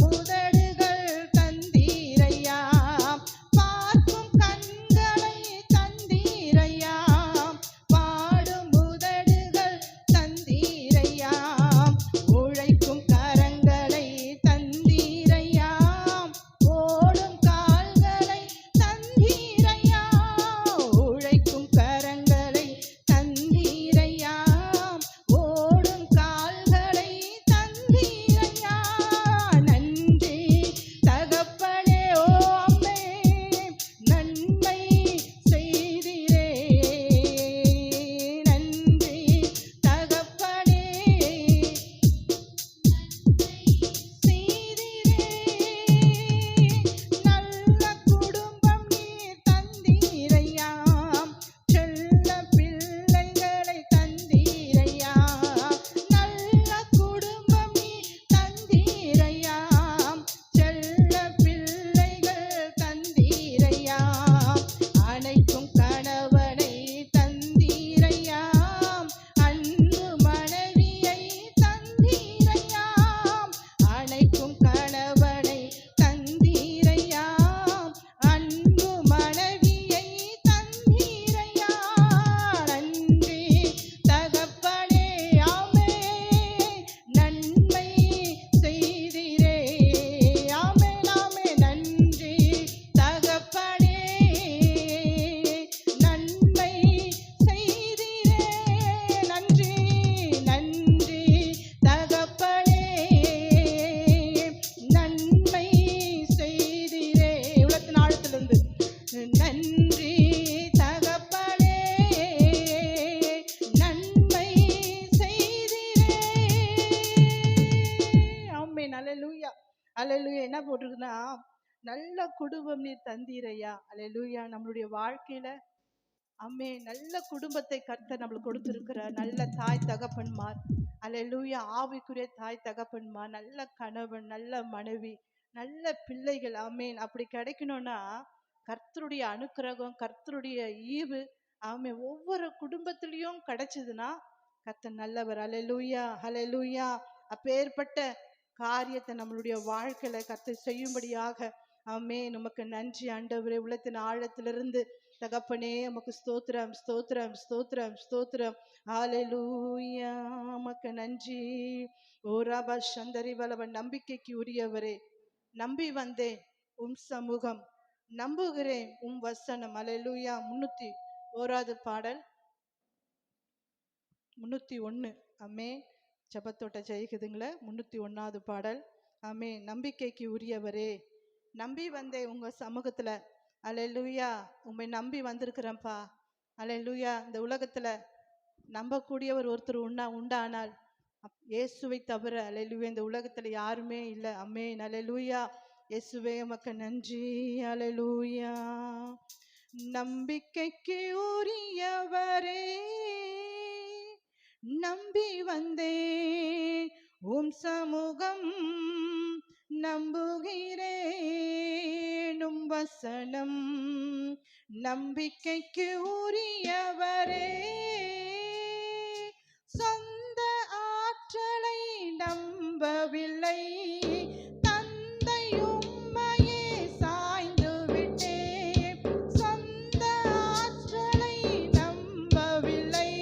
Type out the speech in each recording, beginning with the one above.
உதடுகள் தந்தீரையா, பார்க்கும் கண்களை தந்தீரையா, பாடும் உதடுகள் தந்தீரையா, உழைக்கும் கரங்களை தந்தீரையா, ஓடும் கால்களை தந்தீரையா, உழைக்கும் கரங்களை தந்தீரையா, ஓடும் கால்களை தந்தீரையா. நன்றி தகப்பனே, ஓ அம்மே, நன்மை செய்தீரே. நன்றி தகப்பனே, செய்தீரே. நல்ல குடும்பம் நீர் தந்தீரையா, செல்ல பிள்ளைகளை தந்தீரையா, நல்ல குடும்பம் நீர் தந்தீரையா, செல்ல பிள்ளைகள் தந்தீரையா, அனைக்கும் கணவனை தந்தீரையா, அன்பு மனைவியை தந்தீரையா, அனைக்கும் கணவனை தந்தீரையா, அன்பு மனைவியை தந்தீரையா. நன்றி தகப்பனே, ஆமே, நன்மை செய்தீரே. ஆமே, ஆமே, நன்றி தகப்பனே, நன்மை செய்தீரே. நன்றி, நன்றி தகப்பனே, நன்மை செய்தீரே. உள்ளத்தின் ஆழத்திலிருந்து நன்றி தகப்பனே, நன்மை செய்தீரே. ஆமென். அல்லேலூயா, அல்லேலூயா. என்ன போட்டிருக்குன்னா, நல்ல குடும்பம் நீர் தந்தீரையா. அல்லேலூயா. நம்மளுடைய வாழ்க்கையில அம்மே நல்ல குடும்பத்தை கர்த்தர் நம்மளுக்கு கொடுத்திருக்கிறார். நல்ல தாய் தகப்பன்மார், அல்லேலூயா, ஆவிக்குரிய தாய் தகப்பன்மார், நல்ல கணவன், நல்ல மனைவி, நல்ல பிள்ளைகள். ஆமென். அப்படி கிடைக்கணும்னா கர்த்தருடைய அனுக்கிரகம், கர்த்தருடைய ஈவு, ஆமே, ஒவ்வொரு குடும்பத்திலையும் கிடைச்சதுன்னா கர்த்தர் நல்லவர். அல்லேலூயா, அல்லேலூயா. அப்பேற்பட்ட காரியத்தை நம்மளுடைய வாழ்க்கையில கர்த்தர் செய்யும்படியாக, ஆமே, நமக்கு நன்றி ஆண்டவரே. உள்ளத்தின் ஆழத்திலிருந்து தகப்பனே உமக்கு ஸ்தோத்திரம், ஸ்தோத்திரம், ஸ்தோத்திரம், ஸ்தோத்திரம். ஹalleluya, உமக்கு நன்றி. ஓ ரபா சந்தரி வல்லவன், நம்பிக்கைக்கு உரியவரே, நம்பி வந்தேன் உம் சமூகம், நம்புகிறேன் உம் வசனம். ஹalleluya. 301 பாடல், 301. ஆமே, ஜெபத்தோட்ட ஜெயிக்குதுங்களே. 301 பாடல். ஆமே, நம்பிக்கைக்கு உரியவரே, நம்பி வந்தேன் உங்க சமூகத்துல. அல்லேலூயா. உம்மை நம்பி வந்திருக்கிறேன்ப்பா. அல்லேலூயா. இந்த உலகத்துல நம்பக்கூடியவர் ஒருத்தர் உண்டானால் இயேசுவை தவிர, அல்லேலூயா, இந்த உலகத்துல யாருமே இல்லை. ஆமென். அல்லேலூயா. இயேசுவே உமக்கு நன்றி. அல்லேலூயா. நம்பிக்கைக்கு உரியவரே, நம்பி வந்தேன் உம் சமூகம், நம்புகிறேன் உம் வசனம். நம்பிக்கைக்கு உரியவரே, சொந்த ஆற்றலை நம்பவில்லை, தந்தை உம்மையே சாய்ந்து விட்டேன். சொந்த ஆற்றலை நம்பவில்லை,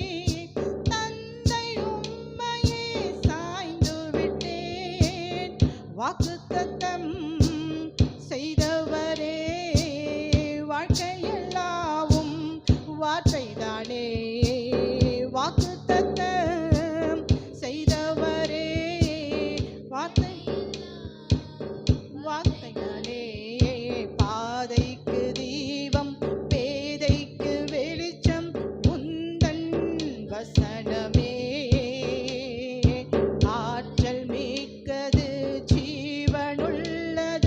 தந்தை உம்மையே சாய்ந்து விட்டேன். வாக்குத்தத்தம் செய்தவரே, வாழ்க்கையெல்லாம் வார்த்தைதானே. வாக்குத்தத்தம் செய்தவரே, வார்த்தைதானே. பாதைக்கு தீபம், பேதைக்கு வெளிச்சம், உந்தன் வசனமே. ஆற்றல் மிக்கது, ஜீவனுள்ளது,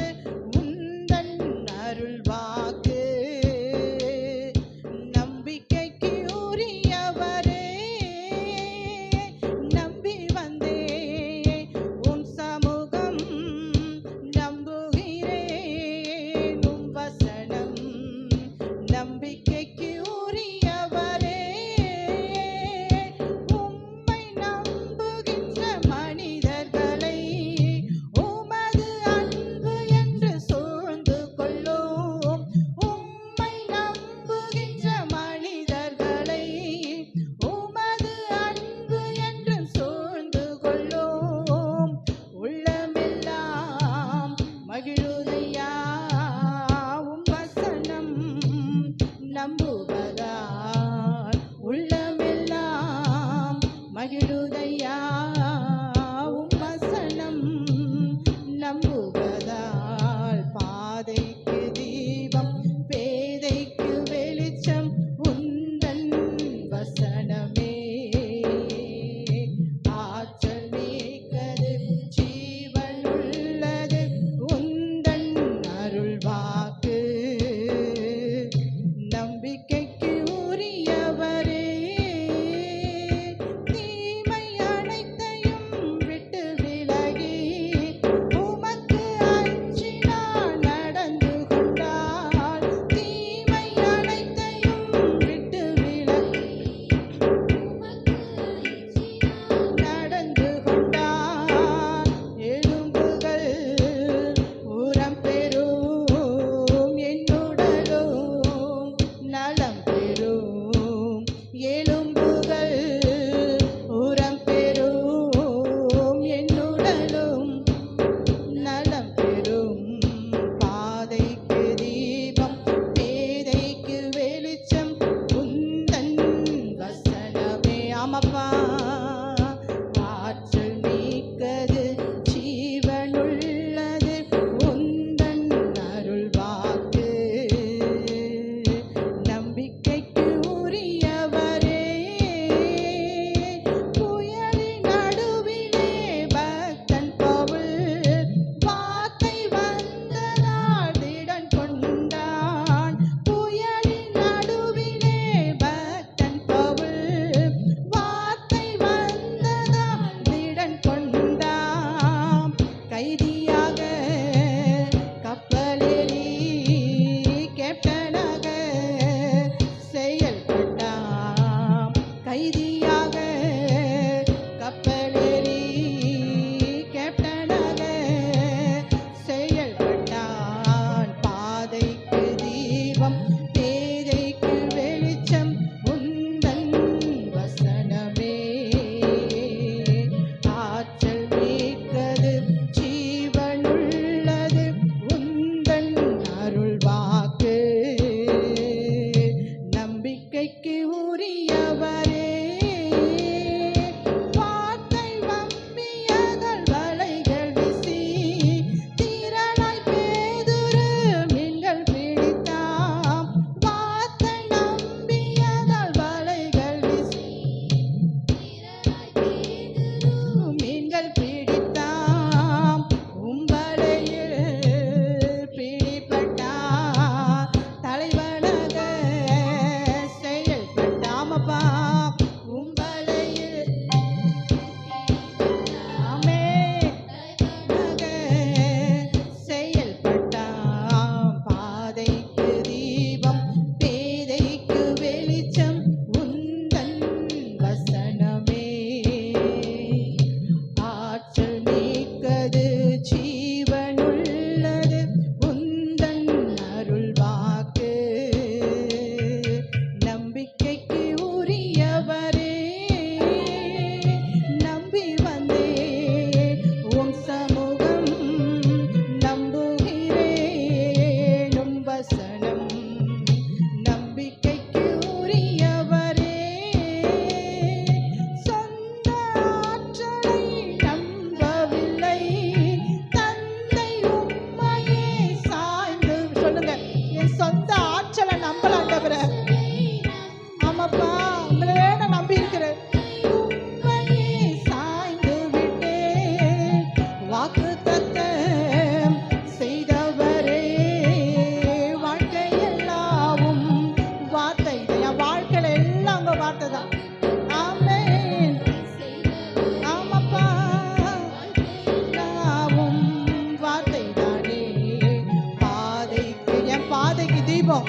தீபம்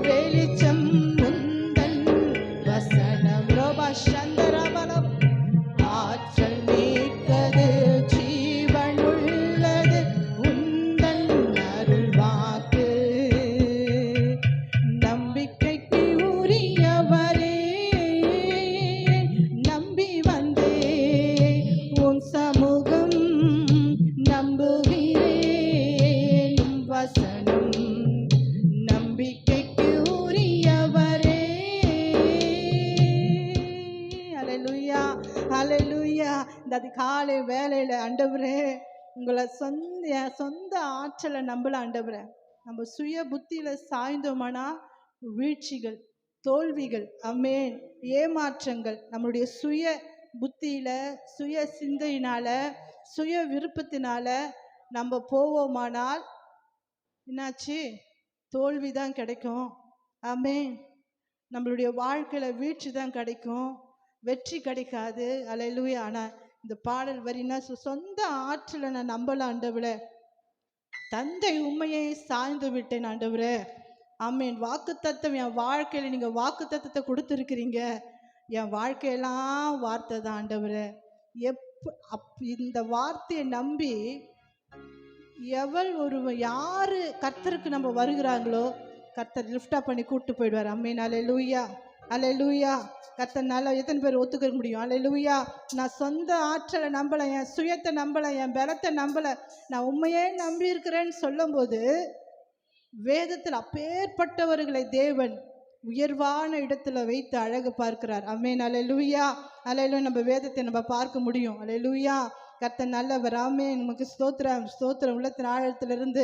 வெளிச்சம் உந்தன் வசனம் ரோபா சந்தரபலம் ஆற்றல் மீட்கது ஜீவன் உள்ளது உந்தன் அருள் வாக்கு நம்பிக்கைக்கு உரியவரே நம்பி வந்தே உன் சமூகம் நம்புகிறேன் வசனம் நம்பிக்கைக்கு உரியவரே. அல்லேலூயா அல்லேலூயா. இந்த அதிகாலை வேலையில ஆண்டவரே உங்களை சொந்த ஆற்றலை நம்பல ஆண்டவரே. நம்ம சுய புத்தியில சாய்ந்தோமானா வீழ்ச்சிகள் தோல்விகள் ஆமென் ஏமாற்றங்கள் நம்மளுடைய சுய புத்தியில சுய சிந்தையினால சுய விருப்பத்தினால நம்ம போவோமானால் என்னாச்சு தோல்விதான் கிடைக்கும். ஆமென். நம்மளுடைய வாழ்க்கையில வீழ்ச்சி தான் கிடைக்கும், வெற்றி கிடைக்காது. அல்லேலூயா. ஆனா இந்த பாடல் வரினா சொந்த ஆற்றலை நான் நம்பல ஆண்டவரே. தந்தை உண்மையை சாய்ந்து விட்டேன் ஆண்டவரே. ஆமென். வாக்குத்தத்தம் என் வாழ்க்கையில நீங்க வாக்குத்தத்தத்தை கொடுத்துருக்கிறீங்க. என் வாழ்க்கையெல்லாம் வார்த்தை தான் ஆண்டவரே. இந்த வார்த்தையை நம்பி யாரு கர்த்தருக்கு நம்ம வருகிறாங்களோ கர்த்தர் லிஃப்டா பண்ணி கூட்டு போயிடுவார். ஆமென். அல்லேலூயா அல்லேலூயா. கர்த்தர் நல்லா எத்தனை பேர் ஒத்துக்க முடியும்? அல்லேலூயா. நான் சொந்த ஆற்றலை நம்பல, என் சுயத்தை நம்பல, என் பலத்தை நம்பல, நான் உண்மையே நம்பி இருக்கிறேன்னு சொல்லும் போது வேதத்தில் அப்பேற்பட்டவர்களை தேவன் உயர்வான இடத்துல வைத்து அழகு பார்க்கிறார். ஆமென். அல்லேலூயா அல்லேலூயா. நம்ம வேதத்தை நம்ம பார்க்க முடியும். அல்லேலூயா. கர்த்தர் நல்லவர். ஆமென். நமக்கு ஸ்தோத்திரம் ஸ்தோத்திரம். உள்ளத்தின் ஆழத்திலிருந்து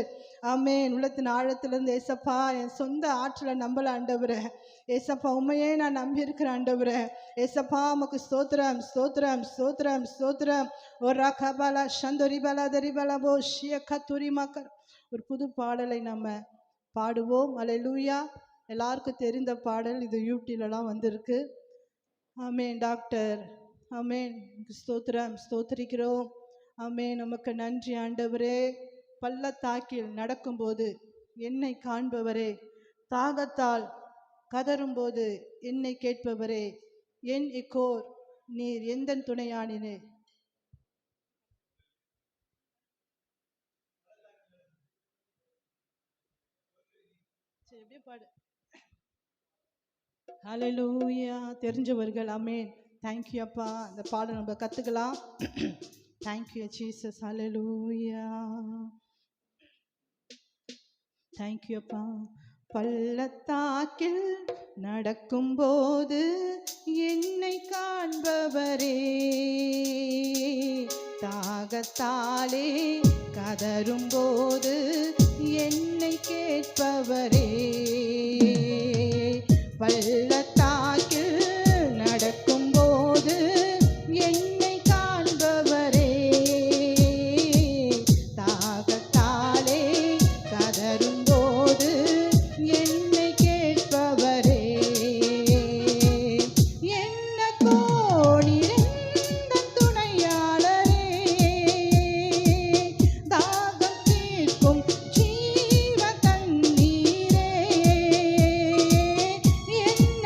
ஆமென். உள்ளத்தின் ஆழத்திலிருந்து ஏசப்பா என் சொந்த ஆற்றலை நம்பல ஆண்டவரே. ஏசப்பா உண்மையே நான் நம்பி இருக்கிறேன் ஆண்டவரே. ஏசப்பா நமக்கு ஸ்தோத்திரம் ஸ்தோத்திரம் ஸ்தோத்திரம் ஸ்தோத்திரம். ஒரு கபாலா சந்தோரிபலா தரிபலா போ ஷியக்கா துரிமாக்கர். ஒரு புது பாடலை நம்ம பாடுவோம். அல்லேலூயா. எல்லாருக்கும் தெரிந்த பாடல் இது யூடியூப்லாம் வந்திருக்கு. ஆமென். டாக்டர் ஆமென். ஸ்தோத்திரம் ஸ்தோத்திரிக்கிறோம். ஆமென். நமக்கு நன்றி ஆண்டவரே. பள்ளத்தாக்கில் நடக்கும்போது என்னை காண்பவரே, தாகத்தால் கதறும்போது என்னை கேட்பவரே, என் இக்கோர் நீர் எந்த துணையானினே. சரி அப்படியே பாடு. ஹல்லேலூயா. தெரிஞ்சவர்கள் ஆமென். தேங்க்யூ அப்பா. இந்த பாடம் நம்ம கற்றுக்கலாம். Thank you Jesus. ஹல்லேலூயா. தேங்க்யூ அப்பா. பள்ளத்தாக்கில் நடக்கும்போது என்னை காண்பவரே, தாகத்தாலே கதறும்போது என்னை கேட்பவரே, பள்ளத்தாக்கில் நடக்கும்போது என்னை காண்பவரே, தாகத்தாலே கதறும்போது என்னை கேட்பவரே, என்ன கோணிருந்த துணையாளரே, தாகம் தீர்க்கும் ஜீவ தண்ணீரே, என்ன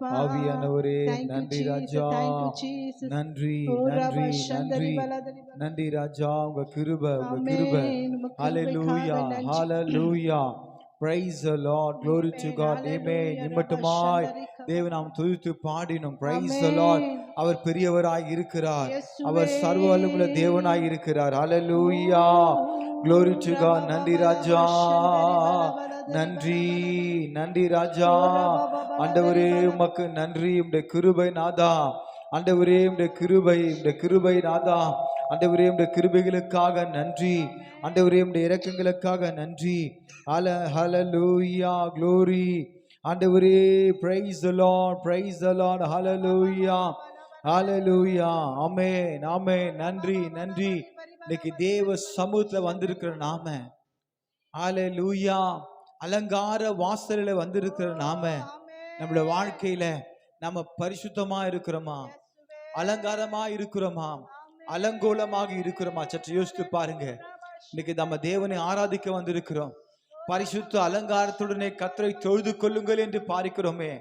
அப்பா. ஆவியானவரே Thank you, நன்றி Jesus. Raja, Thank you, Jesus. நன்றி ஓ ரபா நன்றி சந்தரி நன்றி பலதரி பல. நன்றி ராஜா, உங்க கிருபை உங்க கிருபை. ஆமென். உமக்கு கிருபைக்காக ஹalleluya நன்றி. ஹalleluya, praise the Lord, glory to Amen. God. Amen. Hallelujah. இம்மட்டுமாய் ரபா சந்தரி தேவ நாம் துதித்து பாடினோம். praise the amen. Lord. அவர் பெரியவராய் இருக்கிறார், இயேசுவே. அவர் சர்வ வல்லமையுள்ள தேவனாய் இருக்கிறார். ஹalleluya, glory to God. நன்றி ராஜா, நன்றி நன்றி ராஜா. ஆண்டவரே உமக்கு நன்றி, உம்முடைய கிருபை நாதா. ஆண்டவரே உம்முடைய கிருபை நாதா. ஆண்டவரே உம்முடைய கிருபைகளுக்காக நன்றி. ஆண்டவரே உம்முடைய இரக்கங்களுக்காக நன்றி. ஹalleluya, glory. ஆண்டவரே praise the Lord, praise the Lord. hallelujah hallelujah, ஆமென் ஆமென். நன்றி நன்றி. இன்னைக்கு தேவ சமூகத்துல வந்திருக்கிற நாம, ஹalleluya, அலங்கார வாசலில வந்திருக்கிற நாம, நம்மளோட வாழ்க்கையில நம்ம பரிசுத்தமா இருக்கிறோமா, அலங்காரமா இருக்கிறோமா, அலங்கோலமாக இருக்கிறோமா? சற்று யோசித்து பாருங்க. இன்னைக்கு நம்ம தேவனை ஆராதிக்க வந்திருக்கிறோம். பரிசுத்த அலங்காரத்துடனே கர்த்தரை தொழுது கொள்ளுங்கள் என்று பார்க்கிறோமே.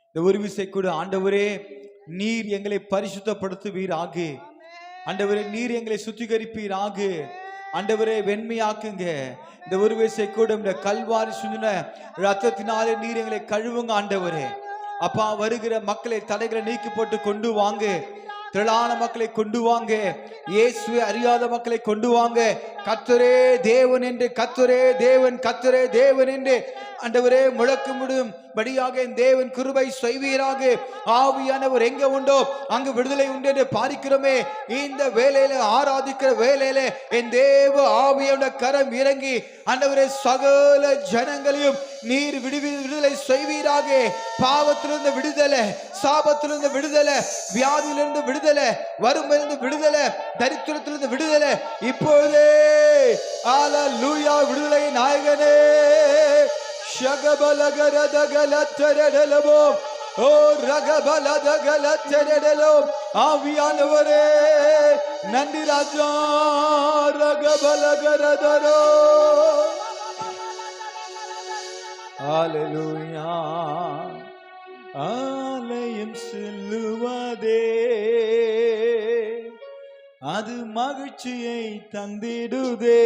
இந்த ஒரு விசை கூட, ஆண்டவரே நீர் எங்களை பரிசுத்தப்படுத்துவீராக, ஆண்டவரே நீர் எங்களை சுத்திகரிப்பீராக, ஆண்டவரே வெண்மையாக்குங்க. இந்த ஒரு விசை கூட இந்த கல்வாரி சுந்தின ரத்தத்தினாலே நீர் எங்களை கழுவுங்க ஆண்டவரே. அப்பா, வருகிற மக்களை தடைகளை நீக்கி போட்டு கொண்டு வாங்க. திரளான மக்களை கொண்டு வாங்க. இயேசுவை அறியாத மக்களை கொண்டு வாங்க. கர்த்தரே தேவன் என்று, கர்த்தரே தேவன், கர்த்தரே தேவன் என்று ஆண்டவரே முழக்க முடியும் படியாக தேவன் கிருபை செய்வீராக. ஆவியானவர் எங்க உண்டோ அங்கு விடுதலை உண்டு என்று பார்க்கிறோமே. இந்த வேலையில, ஆராதிக்கிற வேலையில என் தேவ ஆவியோட கரம் இறங்கி ஆண்டவரே சகல ஜனங்களையும் நீர் விடுதலை செய்வீராக. பாவத்திலிருந்து விடுதலை, சாபத்திலிருந்து விடுதலை, வியாதியிலிருந்து விடுதலை, வறுமையிலிருந்து விடுதலை, தரித்திரத்திலிருந்து விடுதலை இப்பொழுதே. ஹalleluya, விடுதலை நாயகனே. ஷகபலகரதகலத்தரடலமோ, ஓ ரகபலதகலத்தரடலோ, ஆவியானவரே நன்றி ராஜா. ரகபலகரதரோ, ஹalleluya. ஆலயம் செல்லுவதே அது மகிழ்ச்சியை தந்திடுதே.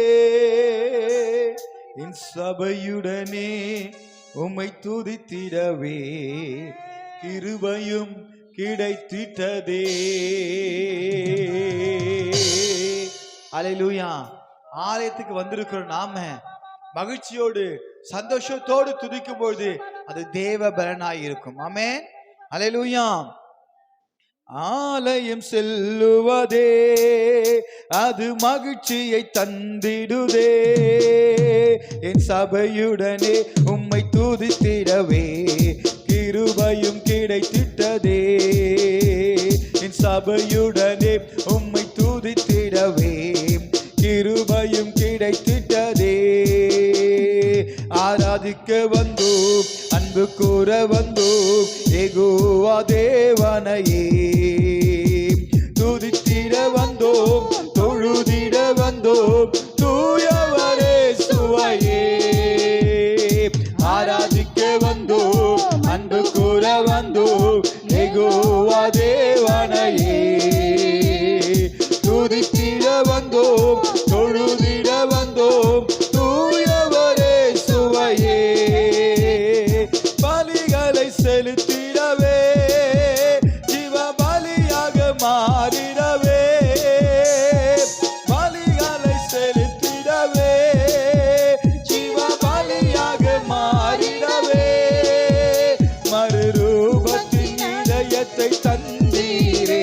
என் சபையுடனே உம்மை துதித்திடவே கிருபையும் கிடைத்திட்டதே. ஹalleluya. ஆலயத்துக்கு வந்திருக்கிற நாம மகிழ்ச்சியோடு சந்தோஷத்தோடு துதிக்கும் பொழுது அது தேவ பலனாய் இருக்கும். ஆமென், ஹalleluya. ஆலயம் செல்லுவதே அது மகிழ்ச்சியை தந்திடுதே. என் சபையுடனே உம்மை துதித்திடவே கிருபையும் கிடைத்திட்டதே. என் சபையுடனே உம்மை துதித்திடவே கிருபையும் கிடைத்திட்டதே. ஆராதிக்க வந்தோம், அன்பு கூற வந்தோம், யெகோவா தேவனையே துதித்திட வந்தோம், தொழுதிட வந்தோம், தூயவரே சுவையே. ஆராதிக்க வந்தோம், அன்பு கூற வந்தோம், யெகோவா தேவனையே துதித்திட வந்தோம், தொழுதிட வந்தோம், தூயவரே சுவையே. பலிகளை செலுத்திடவே, ஜீவ பலியாக மாறிடவே, பலிகளை செலுத்திடவே, ஜீவ பலியாக மாறிடவே, மறுரூபத்தின் இதயத்தை தந்தீரே.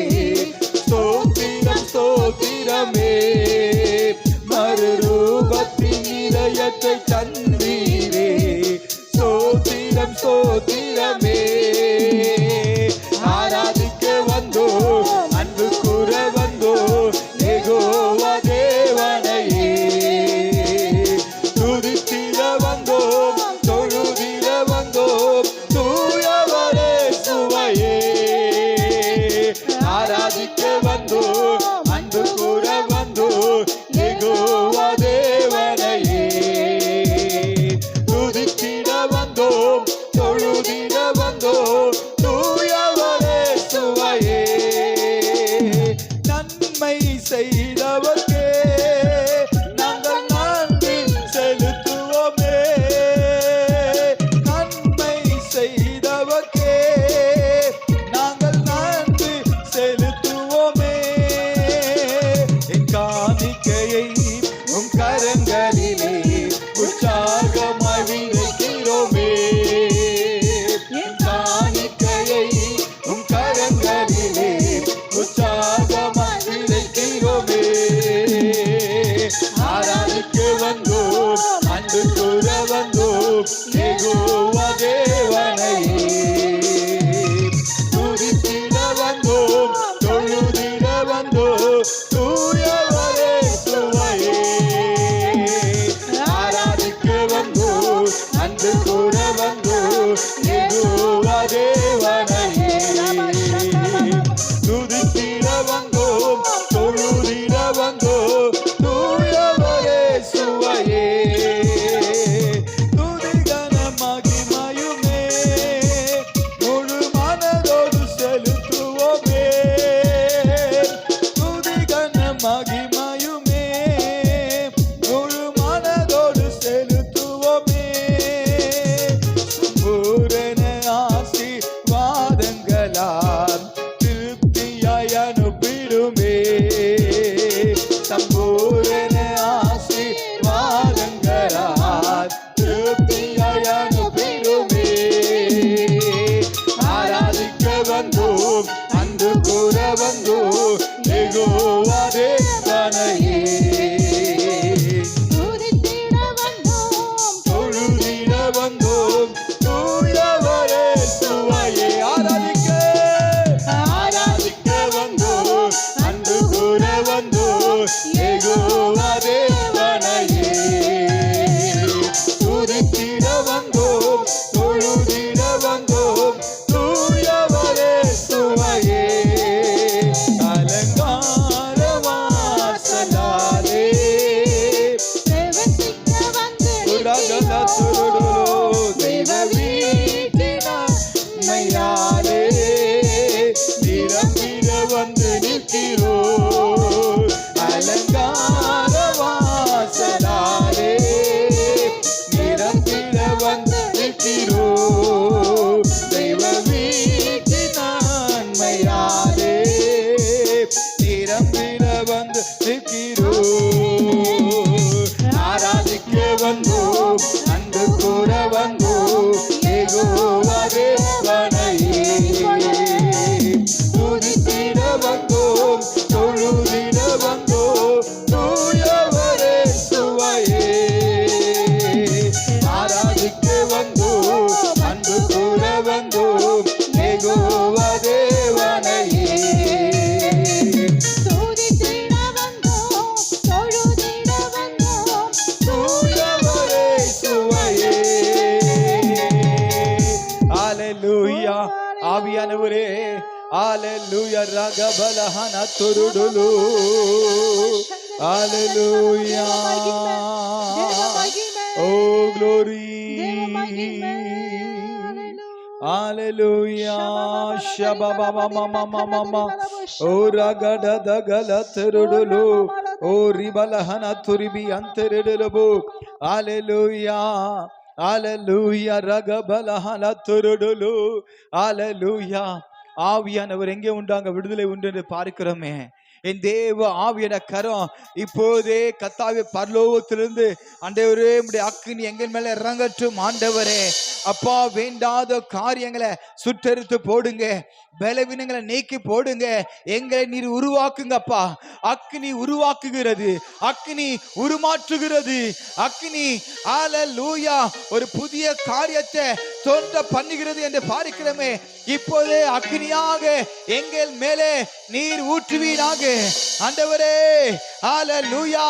ஸ்தோத்திரம் ஸ்தோத்திரமே, மறுரூபத்தின் இதயத்தை தந்தீரே. ஸ்தோத்திரம் ஸ்தோத்திரமே. ஆராதிக்க வந்தோ, அன்பு கூற வந்தோ, யெகோவா தேவனையே துதித்திட வந்தோம், தொழுதிட வந்தோம், தூயவரே சுவையே. ஆராதிக்க வந்தோ, அன்பு கூற வந்தோ, யெகோவா தேவனையே துதித்திட வந்தோம், தொழுதிட வந்தோம், காணிக்கையை உம் கரங்களிலே உற்சாகமாய் விதைக்கிறோமே. என் காணிக்கையை உம் கரங்களிலே உற்சாகமாய் விதைக்கிறோமே. ஆராதிக்க வந்தோம், அன்பு கூற வந்தோம், யெகோவா தேவனையே. துதித்திட வந்தோம், தொழுதிட வந்தோம், தூயவரே சுவையே. ஆராதிக்க வந்தோம், அன்பு கூற வந்தோம், யெகோவா தேவனையே. துதித்திட வந்தோம், தொழுதிட வந்தோம், தூயவரே சுவையே. துதிகன மகிமையுமே முழு மனதோடு செலுத்துவோமே. துதிகன மகிமையுமே முழு மனதோடு செலுத்துவோமே. சம்பூரண ஆசீர்வாதங்களால் திருப்தியாய் அனுப்பிடுமே. சம்பூரண ஆசீர்வாதங்களால் திருப்தியாய் அனுப்பிடுமே. ஆராதிக்க வந்தோம், அன்பு கூற வந்தோம், யெகோவா தேவனையே. துதித்திட வந்தோம், தொழுதிட வந்தோம், தூயவரே சுவையே. ஆராதிக்க வந்தோம், அன்பு கூற வந்தோம், யெகோவா தேவனையே. துதித்திட வந்தோம், தொழுதிட வந்தோம், தூயவரே சுவையே. அலங்கார வாசலாலே பிரவசிக்க வந்து உலகல துருடுலோ தெய்வ வீட்டினாலே நிரம்பிட வந்து நிற்கிறோம். அலங்கார வாசலாலே நிரம்பிட வந்து நிற்கிறோம். தெய்வ வீட்டினாலே நிரம்பிட வந்து நிற்கிறோம். ஆராதிக்க வந்தோம், அன்பு கூற வந்தோம், யெகோவா தேவனையே. துதித்திட வந்தோம், தொழுதிட வந்தோம், தூயவரே சுவையே. ஆராதிக்க வந்தோம், அன்பு கூற வந்தோம், யெகோவா தேவனையே. துதித்திட வந்தோம், தொழுதிட வந்தோம், தூயவரே சுவையே. ஹalleluya. ஆவியானவரே, ஹalleluya. ரகபலஹன துருடுலு, ஹalleluya. ஓ glory, ஹalleluya. ஷபபபமமமமம, ஓ ரகடதகல துருடுலு, ஓ ரிபலஹன துரிபி அந்தருடுலு, ஹalleluya. ஹalleluya. ரகபலஹன துருடுலு, ஹalleluya. ஆவியானவர் எங்கே உண்டாங்க விடுதலை உண்டு என்று பார்க்கிறோமே. என் தேவ ஆவியான கரம் இப்போதே கர்த்தாவே பரலோகத்திலிருந்து ஆண்டவரே உம்முடைய அக்கினி எங்கள் மேல இறங்கட்டும். ஆண்டவரே அப்பா, வேண்டாத காரியங்களை சுட்டெரித்து போடுங்க, பலவீனங்களை நீக்கி போடுங்க. எங்களை நீர் உருவாக்குங்க அப்பா. அக்கினி உருவாக்குகிறது, அக்கினி உருமாற்றுகிறது, அக்கினி ஹalleluya ஒரு புதிய காரியத்தை தோன்ற பண்ணுகிறது என்று பார்க்கிறோமே. இப்போதே அக்கினியாக எங்கள் மேலே நீர் ஊற்றுவீராக ஆண்டவரே. ஹalleluya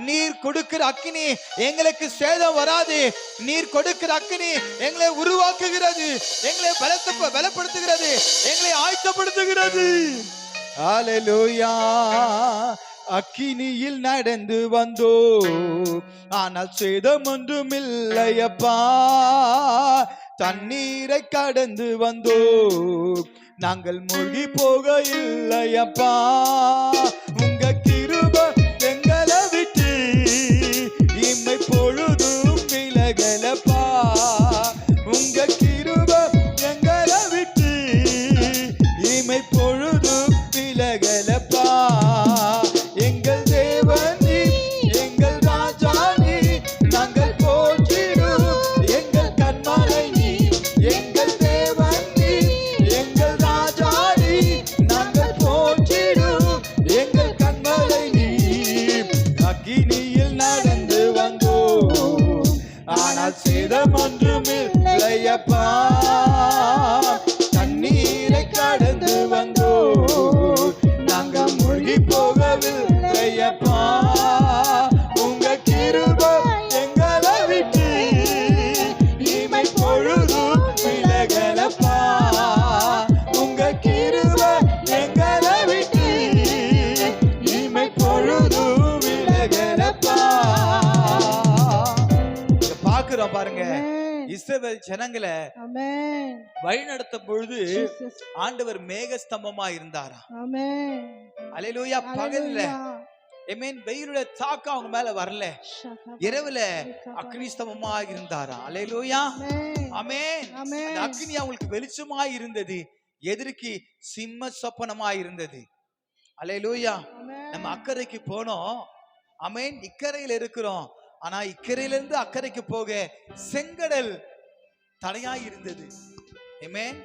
நீர் கொடுக்கிற அக்கினி எங்களுக்கு சேதம் வராது. நீர் கொடுக்கிற அக்கினி எங்களை உருவாக்குகிறது, எங்களை பலப்படுத்துகிறது, எங்களை ஆயத்தப்படுத்துகிறது. ஹalleluya. அக்கினியில் நடந்து வந்தோ, ஆனால் சேதம் ஒன்றுமில்லையப்பா. தண்ணீரை கடந்து வந்தோ, நாங்கள் மூழ்கி போக இல்லையப்பா. உங்க கிருபை எங்களை விட்டு இம்மை பொழுதும் விலகலப்பா. உங்க கிருபை எங்களை விட்டு இம்மை பொழுதும் விலகலப்பா. எங்கள் தேவன் அக்கினியில் நடந்து வந்தோம், ஆனால் சேதம் ஒன்றுமில்லையப்பா. தண்ணீரை கடந்து வந்தோம், நாங்கள் மூழ்கி போகவில்லையப்பா. உங்க கிருபை எங்களை விட்டு இமை பொழுதும் விலகலப்பா. உங்க கிருபை எங்களை விட்டு இமை பொழுதும் விலகலப்பா. பாக்குறோம் பாருங்க, இஸ்ரவேல் ஜனங்களை வழிநடத்தும் பொழுது ஆண்டவர் மேகஸ்தம்பமா இருந்தாரா. அல்லேலூயா. பகல்ல வெயிலுடைய தாக்கம் அவங்க மேல வரல, இரவுல அக்னி ஸ்தம்பமா இருந்தாரா. அல்லேலூயா. ஆமென். அந்த அக்னி அவங்களுக்கு வெளிச்சமா இருந்தது, எதிர்க்கு சிம்ம சொப்பனமா இருந்தது. அல்லேலூயா. நம்ம அக்கறைக்கு போனோம், ஆமென். இக்கரையில் இருக்கிறோம், ஆனா இக்கரையிலிருந்து அக்கறைக்கு போக செங்கடல் தடையாய் இருந்தது. ஆமென்.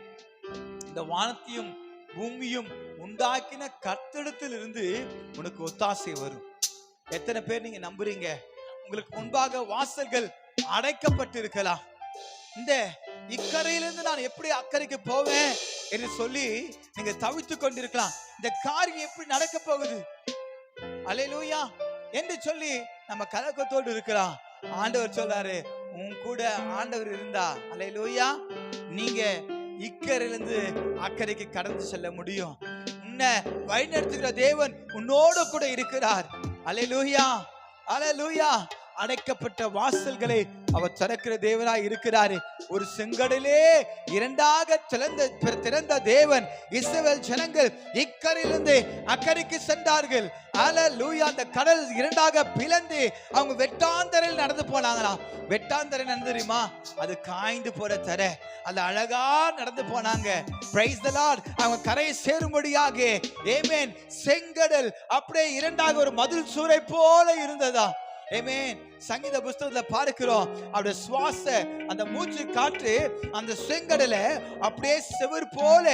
இந்த வானத்தையும் பூமியும் உண்டாக்கின கர்த்தரிடத்தில் இருந்து உனக்கு ஒத்தாசை வரும். எத்தனை பேர் நீங்க நம்புறீங்க? உங்களுக்கு முன்பாக வாசல்கள் அடைக்கப்பட்டு இருக்கலாம். இந்த இக்கரையிலிருந்து நான் எப்படி அக்கறைக்கு போவேன் என்று சொல்லி நீங்க தவித்துக் கொண்டிருக்கலாம். இந்த காரியம் எப்படி நடக்க போகுது, அல்லேலூயா என்று சொல்லி நம்ம கலக்கத்தோடு இருக்கலாம். ஆண்டவர் சொல்றாரு, உன் கூட ஆண்டவர் இருந்தா, அல்லேலூயா, நீங்க இக்கரையிலிருந்து அக்கறைக்கு கடந்து செல்ல முடியும். உன்னை வழிநடத்துகிற தேவன் உன்னோடு கூட இருக்கிறார். அல்லேலூயா, அல்லேலூயா. அடைக்கப்பட்ட வாசல்களை அவர் திறக்கிற தேவனாய் இருக்கிறாரு. ஒரு செங்கடலே இரண்டாக திறந்த தேவன். இஸ்ரவேல் ஜனங்கள் இக்கரையிலிருந்து அக்கறைக்கு சென்றார்கள். அல்லேலூயா. அந்த கடல் இரண்டாக பிளந்து அவங்க வெட்டாந்தரையில் நடந்து போனாங்களாம். வெட்டாந்தரை நடந்து தெரியுமா? அது காய்ந்து போற தரை, அது அழகா நடந்து போனாங்க. Price the Lord. அவங்க கரையை சேரும்படியாக, ஆமென். செங்கடல் அப்படியே இரண்டாக ஒரு மதில் சூரை போல இருந்ததா. ஆமென். சங்கீத புஸ்தகத்துல பார்க்கிறோம், அவருடைய சுவாச அந்த மூச்சு காற்று அந்த செங்கடலை அப்படியே செவர் போல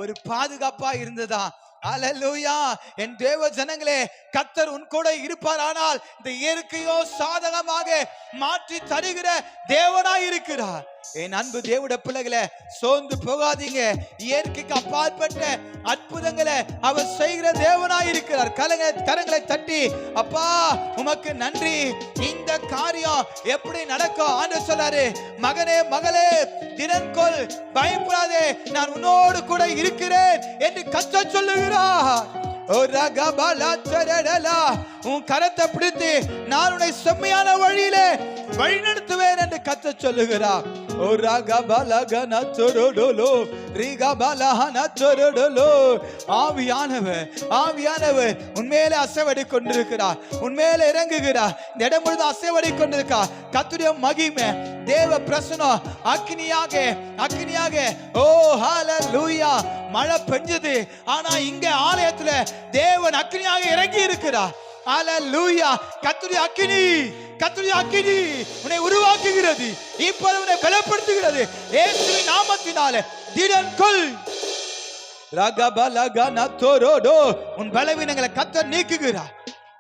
ஒரு பாதுகாப்பா இருந்ததா. அல்லேலூயா. என் தேவ ஜனங்களே, கர்த்தர் உன் கூட இருப்பாரானால் இந்த இயற்கையோ சாதகமாக மாற்றி தருகிற தேவனாய் இருக்கிறார். என் அன்பு தேவனுடைய பிள்ளைகளை, சோர்ந்து போகாதீங்க. இயற்கைக்கு அப்பாற்பட்ட அற்புதங்களை அவர் செய்கிற தேவனாய் இருக்கிறார். கரங்களை தட்டி, அப்பா உமக்கு நன்றி. இந்த காரியம் எப்படி நடக்கும்? ஆண்டவர் சொல்றாரு, மகனே மகளே தினன்கொள், பயப்படாதே, நான் உன்னோடு கூட இருக்கிறேன் என்று கர்த்தர் சொல்லுகிறார். உன் கரத்தை பிடித்து நான் உன்னை செம்மையான வழியிலே வழிநடத்துவேன் என்று கர்த்தர் சொல்லுகிறார். ஆவியானவர் உண்மையிலே அசைவடி கொண்டிருக்கிறார், உண்மையிலே இறங்குகிறார். இந்த இடம் முழுவதும் அசைவடி கொண்டிருக்கார். கர்த்தருடைய மகிமை, தேவ பிரசன்னம் அக்கினியாக ஓ ஹalleluya. மழை பெஞ்சது, ஆனா இங்க ஆலயத்துல தேவன் அக்கினியாக இறங்கி இருக்கிறார். ஹalleluya. கர்த்தருடைய அக்கினி உன்னை உருவாக்குகிறது, இப்போது உன்னை பலப்படுத்துகிறது. இயேசுவின் நாமத்தினாலே திடன்கொள். உன் பலவீனங்களை கர்த்தர் நீக்குகிறார்.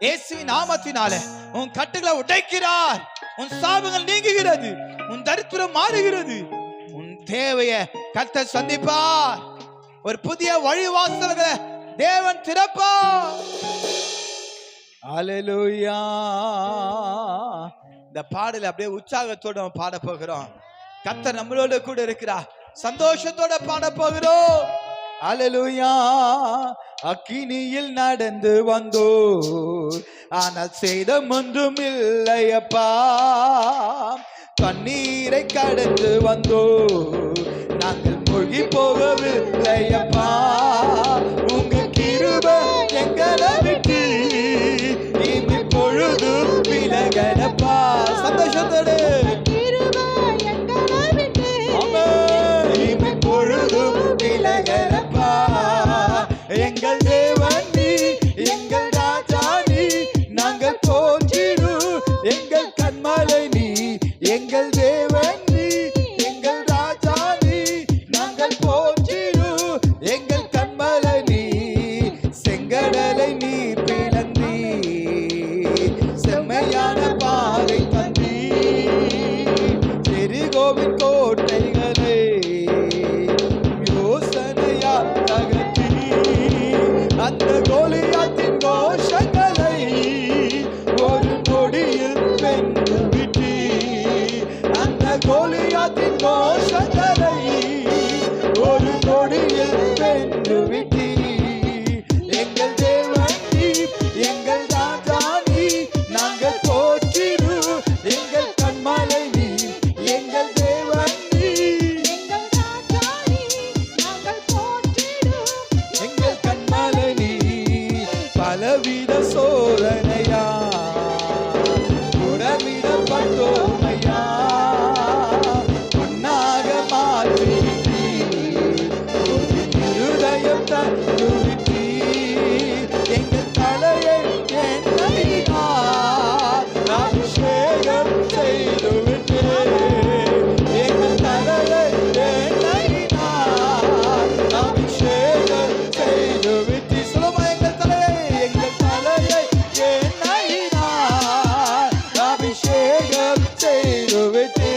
இயேசுவின் நாமத்தினாலே உன் கட்டுகளை உடைக்கிறார். உன் சாபங்கள் நீங்குகிறது, உன் தரித்திரம் மாறுகிறது. உன் தேவையை கர்த்தர் சந்திப்பார். ஒரு புதிய வழிவாசல்களை தேவன் திறப்பார். அல்லேலூயா. இந்த பாடலை அப்படியே உற்சாகத்தோட நம்ம பாட போகிறோம். கர்த்தர் நம்மளோட கூட இருக்கிறார். சந்தோஷத்தோட பாட போகிறோம். அல்லேலூயா. அக்கினியில் நடந்து வந்தோர், ஆனால் சேதம் ஒன்றும் இல்லையப்பா. தண்ணீரை கடந்து வந்தோர், நாங்கள் மூழ்கி போகவில்லையப்பா. உங்க கிருபை எங்களை விட்டு இனி பொழுதும் விலகலப்பா. சந்தோஷத்தோடு இனி பொழுதும் விலகலப்பா. எங்கள் தேவன் நீ, எங்கள் ராஜா நீ, நாங்கள் போற்றிடும் எங்கள் கண்மலை நீ. எங்கள் தேவன் நீ, எங்கள் ராஜா நீ, நாங்கள் போற்றிடும் எங்கள் கண்மலை நீ. பிசாசின் மோசங்களை ஒரு நொடியில் வென்று விட்டீர். எங்கள் தேவன் நீர், எங்கள் ராஜா நீர், நாங்கள் போற்றிடும் எங்கள் கண்மலை நீர். எங்கள் தேவன் நீர், எங்கள் ராஜா நீர், நாங்கள் போற்றிடும் எங்கள் கண்மலை நீர். பலவித சோதனையா உடவிடப்பட்டோமையா பொன்னாக மாற்றி இருதயம் தந்துவிட்டி. எங்கள் தலையை எண்ணெயினால் அபிஷேகம் செய்துவிட்டு. எங்கள் தலையை எண்ணெயினால் அபிஷேகம் செய்துவிட்டு. சொல்லுமா, எங்கள் தலையை எண்ணெயினால் அபிஷேகம் செய்துவிட்டு.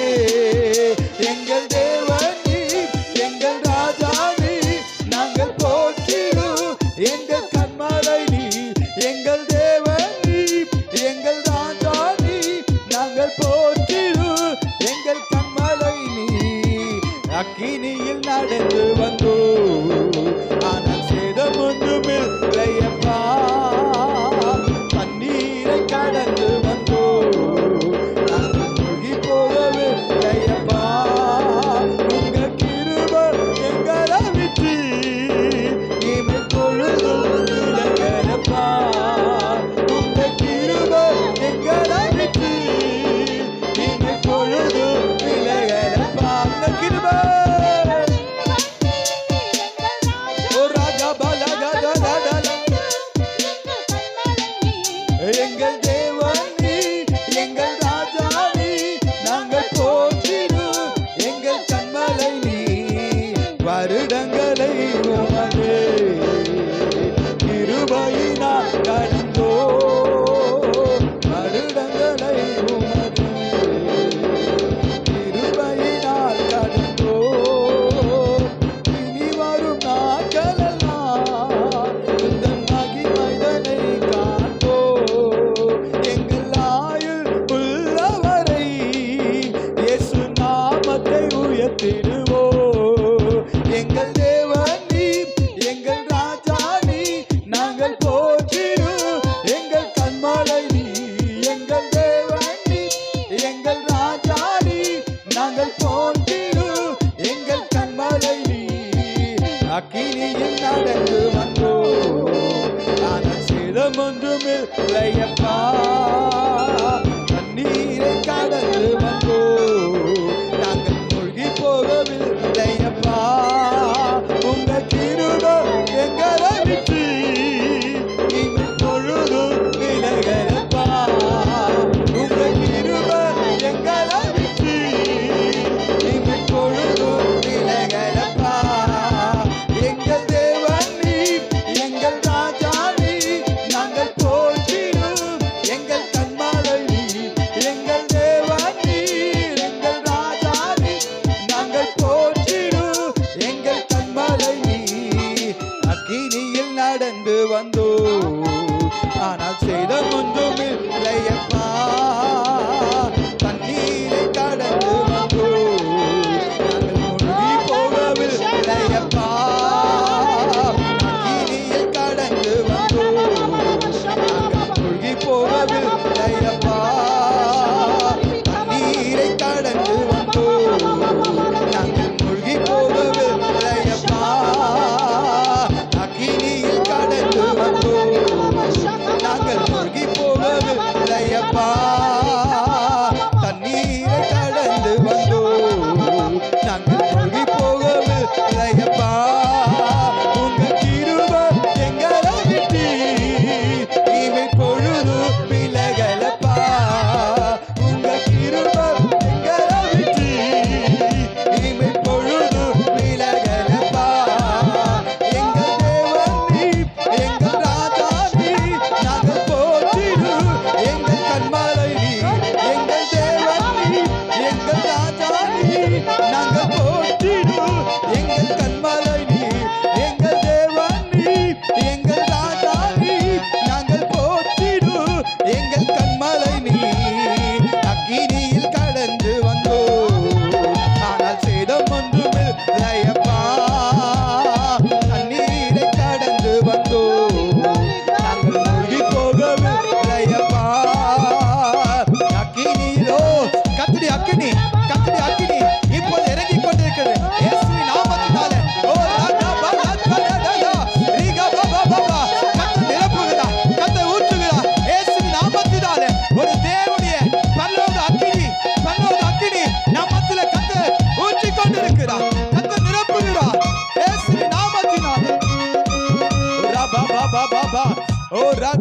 எங்கள் தேவன் நீர், எங்கள் ராஜா நீர், நாங்கள் போற்றிடும் எங்கள் கண்மலை நீர். எங்கள் தேவன் நீர், எங்கள் ராஜா நீர், நாங்கள் போற்றிடும் எங்கள் கண்மலை நீர். அக்கினியில் நடந்து வந்தோம், ஆனால் சேதம் ஒன்றுமில்லையப்பா. தண்ணீரை கடந்து வந்தோம், நாங்கள் மூழ்கி போகவில்லையப்பா. உங்க கிருபை எங்களை விட்டு இமை பொழுதும் விலகலப்பா. உங்க கிருபை எங்களை விட்டு இமை பொழுதும் விலகலப்பா. உங்க கிருபை ஓ ராஜா பலகதலதல. எங்கள் தேவன் நீர், எங்கள் ராஜா நீர், நாங்கள் போற்றிடும் எங்கள் கண்மலை நீர். வருடங்களை உமது கிருபையினால் கடந்தோ, வருடங்களை உமது கிருபையினால் கடந்தோ. இனி வரும் நாட்களெல்லாம் உந்தன் மகிமைதனை காண்போ. எங்கள் ஆயுள் உள்ளவரை இயேசு நாமத்தை உயர்த்திடுவோ. எங்கள் தேவன் நீர், எங்கள் ராஜா நீர், நாங்கள் போற்றிடும் எங்கள் கண்மலை நீர். எங்கள் தேவன் நீர், எங்கள் ராஜா நீர், நாங்கள் போற்றிடும் எங்கள் கண்மலை நீர். அக்கினியில் நடந்து வந்தோம், ஆனால் சேதம் ஒன்றுமில்லையப்பா. தண்ணீரை கடந்து வந்தோம், நாங்கள் மூழ்கி போகவில்லையப்பா. உங்க கிருபை எங்களை விட்டு இமை பொழுதும் விலகலப்பா. உங்க கிருபை எங்களை விட்டு இமை பொழுதும் விலகலப்பா. எங்கள் தேவன் நீர், எங்கள் ராஜா நீர், நாங்கள் போற்றிடும் எங்கள் கண்மலை நீர். எங்கள் தேவன் நீர், எங்கள் ராஜா நீர், நாங்கள் போற்றிடும் எங்கள் கண்மலை நீர். அக்கினியில் நடந்து வந்தோம், ஆனால் சேதம் ஒன்றுமில்லையப்பா. தண்ணீரை கடந்து வந்தோம், நாங்கள் மூழ்கி போகவில்லையப்பா. அக்கினியில் கடந்து வந்தோம், நாங்கள் மூழ்கி போகவில்லையப்பா. தண்ணீரை கடந்து வந்தோம், நாங்கள் மூழ்கி போகவில்லையப்பா. அக்கினியில் கடந்து வந்தோம், நாங்கள் மூழ்கி போகவில்லையப்பா. தண்ணீரை கடந்து வந்தோம், நாங்கள் மூழ்கி போகவில்லையப்பா. உங்க கிருபை எங்களை விட்டு இமை பொழுதும் விலகலப்பா. உங்க கிருபை எங்களை விட்டு இமை பொழுதும் விலகலப்பா. எங்கள் தேவன் நீர், எங்கள் ராஜா நீர், நாங்கள் போற்றிடும் எங்கள் கண்மலை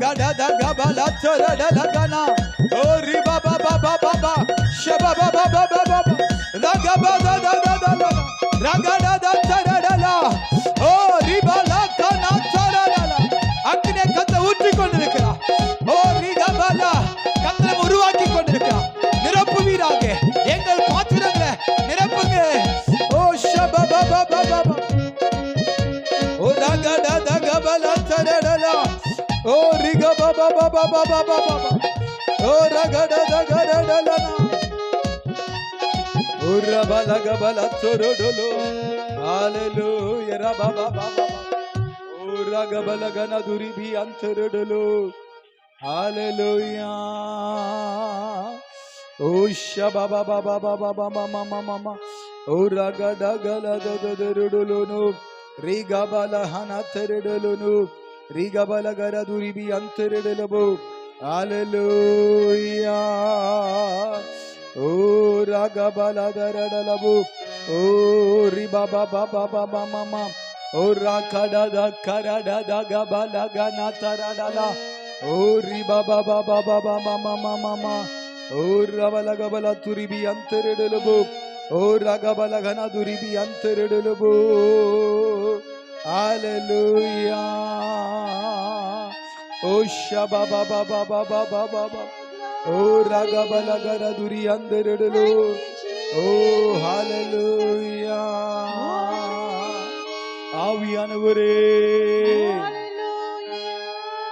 ragada da gabala tarada lagana o riba ba ba ba ba ba shaba ba ba ba ba ba ragaba da da da da ragada da tarada la o riba la kana tarada la அக்கினே கத்த ஊற்றி கொண்டிருக்கிறார் ஓ ரிகபலா கத்தரை உருவாக்கி கொண்டிருக்கிறார் நிரப்புவீராக எங்கள் பாத்திரங்களை நிரப்புங்க ஓ ஷபா பா பா பா பா ஓ ரகடா த கபலா தரடலா ஓ ரிகபா பா பா பா பா பா பா ஓ ரகடா த கரடலா ஓ ரபலா கபலா தரடலோ ஹalleluya ரபா பா பா பா ஓ ரகபலா கன துரிபி அந்தரடலோ ஹalleluya ஓ ஷபா பா பா பா பா பா பா மமா ஓ ரகடா கல தரடலோ ரிகபலா ஹன தரடலோ ரிகபலா கர துரிபி அந்தரடலோ ஹalleluya ஓ ரகபலா தரடலோ ஓ ரிபா பா பா பா பா மமா ஓ ரகடா த கரடா த கபலா கன தரடலா ஓ ரிபா பா பா பா பா மமா மமா ஓ ரபலா கபலா துரிபி அந்தரடலோ ஓ ரகபலா கன துரிபி அந்தரடலோ ஹalleluya ஓ ஷபா பா பா பா பா பா பா ஓ ரகபலா கர துரி அந்தரடலோ ஓ ஹalleluya ஆவியானவரே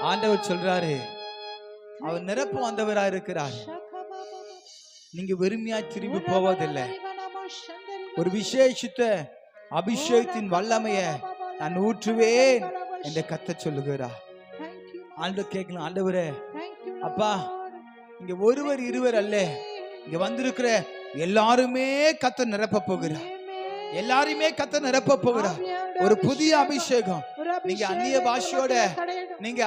ஆண்டவர் சொல்றாரு அவர் நிரப்பு வந்தவரா இருக்கிறார் நீங்க வெறுமையா திரும்பி போவதில்லை ஒரு விசேஷித்த அபிஷேகத்தின் வல்லமைய நான் ஊற்றுவேன் என்று கத்த சொல்லுகிறார் ஆண்டவர் கேட்கலாம் ஆண்டவரே அப்பா இங்க ஒருவர் இருவர் அல்ல இங்க வந்திருக்கிற எல்லாருமே கத்த நிரப்ப போகிறார் எல்லாருமே கத்த நிரப்ப போகிறார் ஒரு புதிய அபிஷேகம் நீங்க அந்நிய பாஷையோட நீங்க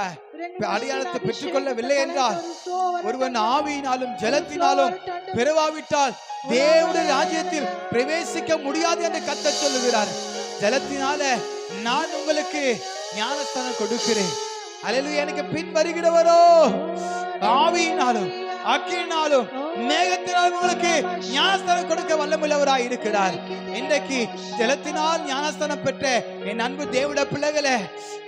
அடையாளத்தை பெற்றுக்கொள்ளவில்லை என்றால் ஒருவன் ஆவியினாலும் ஜலத்தினாலும் பிறவாவிட்டால் தேவனுடைய ராஜ்யத்தில் பிரவேசிக்க முடியாது என்று கத்த சொல்லுகிறார் ஜலத்தினால நான் உங்களுக்கு ஞானஸ்தானம் கொடுக்கிறேன் அல்லேலூயா எனக்கு பின் வருகிறவரோ ஆவியினாலும் அக்கினாலும் மேகத்தினால் உங்களுக்கு ஞானஸ்தானம் கொடுக்க வல்லமுள்ளவராய் இருக்கிறார். இன்றைக்கு ஜலத்தினால் ஞானஸ்தானம் பெற்ற என் அன்பு தேவனுடைய பிள்ளைகளே,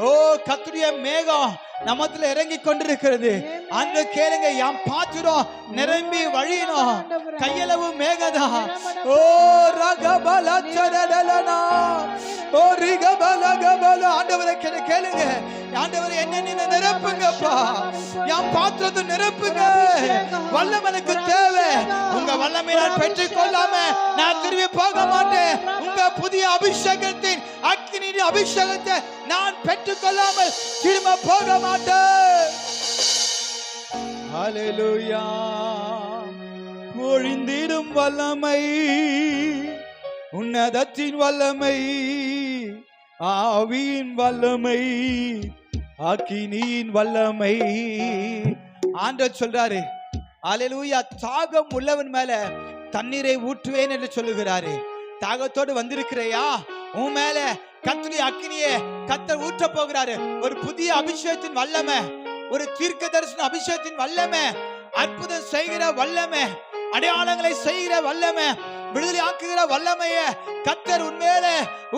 ஓ கர்த்தருடைய மேகம் நமத்துல இறங்கி கொண்டிருக்கிறது. அங்க கேளுங்க, யாம் பாத்துறோம் நிரம்பி வழியணும் கையளவு மேகதா. ஓ ரகபல சரடலனா, ஓ ரிகபல கபல. ஆண்டவரே கேளுங்க, ஆண்டவரே என்ன நிரப்புங்கப்பா, யாம் பாத்திரத்தை நிரப்புங்க. வல்லம் எனக்கு தேவை. உங்க வல்லமை நான் பெற்றுக் கொள்ளாம நான் திரும்பி போக மாட்டேன். உங்க புதிய அபிஷேகத்தின் அக்கினி அபிஷேகத்தை நான் பெற்றுக் கொள்ளாமல் திரும்ப போக மாட்டேன். ஹல்லேலூயா. பொழிந்திடும் வல்லமை, உன்னதத்தின் வல்லமை, ஆவியின் வல்லமை, அக்கினியின் வல்லமை. ஆண்டவர் சொல்றாரு, ஹல்லேலூயா, தாகம் உள்ளவன் மேல தண்ணீரை ஊற்றுவேன் என்று சொல்லுகிறாரு. தாகத்தோடு வந்திருக்கிறையா? உன் மேல கர்த்தருடைய அக்கினியை கர்த்தர் ஊற்ற போகிறாரு. ஒரு புதிய அபிஷேகத்தின் வல்லமை, ஒரு தீர்க்க தரிசன அபிஷேகத்தின் வல்லமை, அற்புதம் செய்கிற வல்லமை, அடையாளங்களை செய்கிற வல்லமை, விடுதலை ஆக்குகிற வல்லமைய கர்த்தர் உன்மேல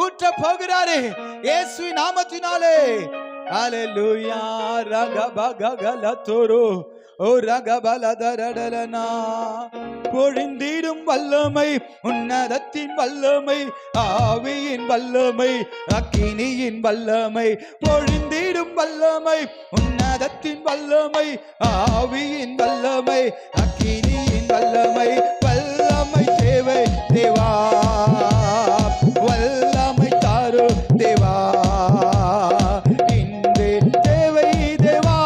ஊற்ற போகிறாரு இயேசுவின் நாமத்தினாலே. ஹல்லேலூயா. ரகபகலதோரோ, ஓ ரகபலதரடலனா. பொழிந்திடும் வல்லமை, உன்னதத்தின் வல்லமை, ஆவியின் வல்லமை, அக்கினியின் வல்லமை. பொழிந்திடும் வல்லமை, உன்னதத்தின் வல்லமை, ஆவியின் வல்லமை, அக்கினியின் வல்லமை. வல்லமை தேவை தேவா, வல்லமை தாரு தேவா, இன்றே தேவை தேவா,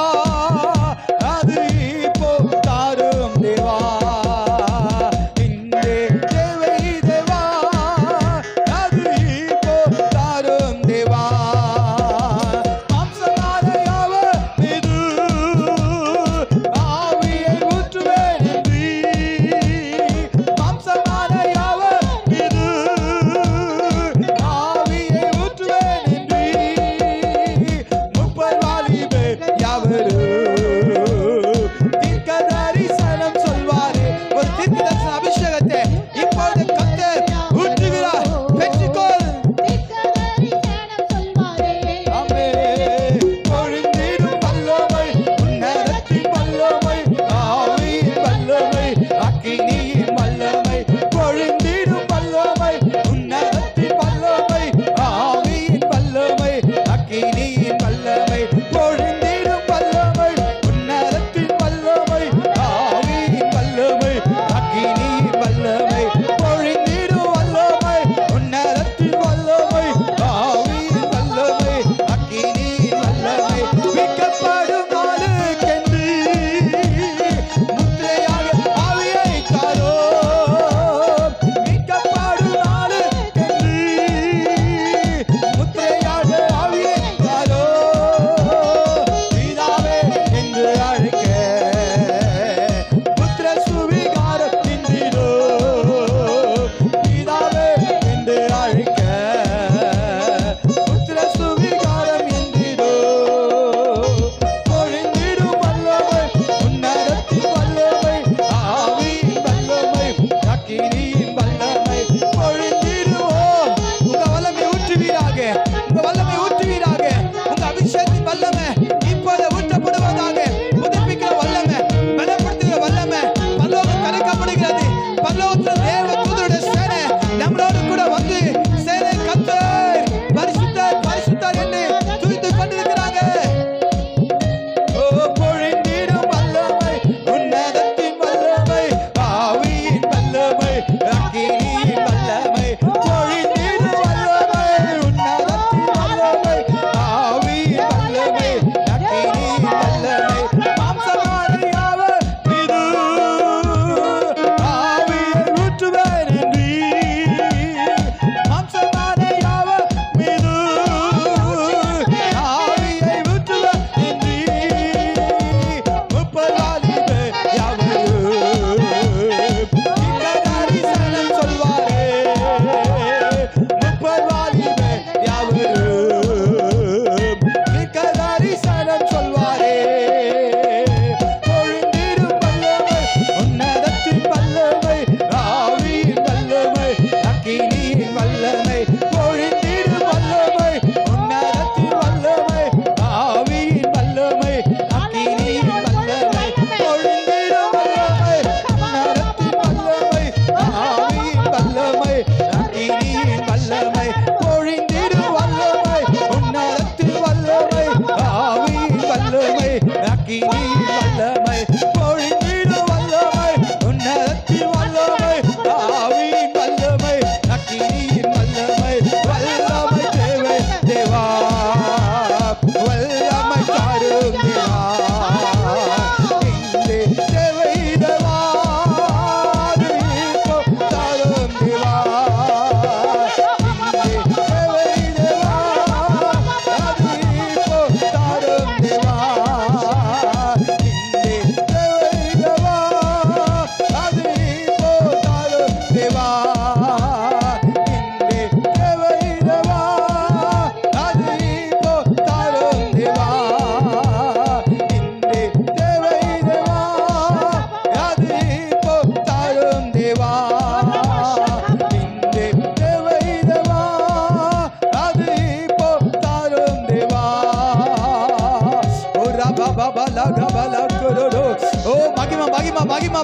அது இப்போ தாரும் தேவா. இன்றே தேவை தேவா, அது இப்போ தாரும் தேவா. மாம்சமானையாவ இது ஆவியை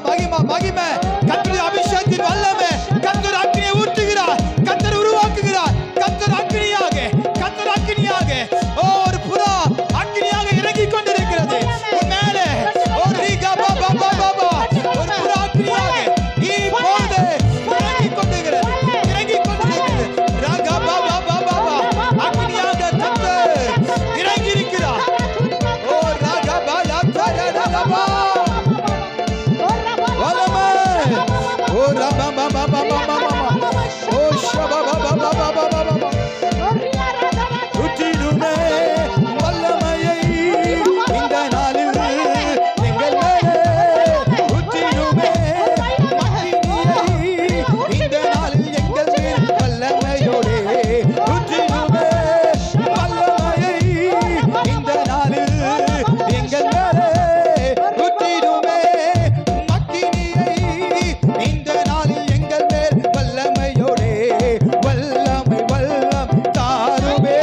மகிமை மகிமை. கர்த்தருடைய அபிஷேகத்தின் வல்லமை. கர்த்தர் அக்கினியை ஊற்றுகிறார், கர்த்தர் உருவாக்குகிறார். கர்த்தர் அக்கினியாக, கர்த்தர் அக்கினியாக, ஒரு புறா அக்கினியாக இறங்கிக் கொண்டிருக்கிறது உன் மேலே. ஒரு ரீகா பாபா பாபா, ஒரு புறா அக்கினியாக இப்பொழுது இறங்கிக் கொண்டிருக்கிறது, இறங்கிக் கொண்டிருக்கிறது. ராகா பாபா பாபா, அக்கினியாக கர்த்தர் இறங்கி இருக்கிறார். ஓ ராகா பாலா தரடலபா வலமே. ஓ ராபா பாபா பாபா பாபா, ஓ ஷபா பாபா பாபா பாபா. ஊற்றிடுமே வல்லமையை இந்த நாளில் எங்கள் மேலே. ஊற்றிடுமே அக்கினியை இந்த நாளில் எங்கள் மேல் வல்லமையோடே. ஊற்றிடுமே வல்லமையை இந்த நாளில் எங்கள் மேலே. ஊற்றிடுமே அக்கினியை இந்த நாளில் எங்கள் மேல் வல்லமையோடே. வல்லமை வல்லம் தாருமே,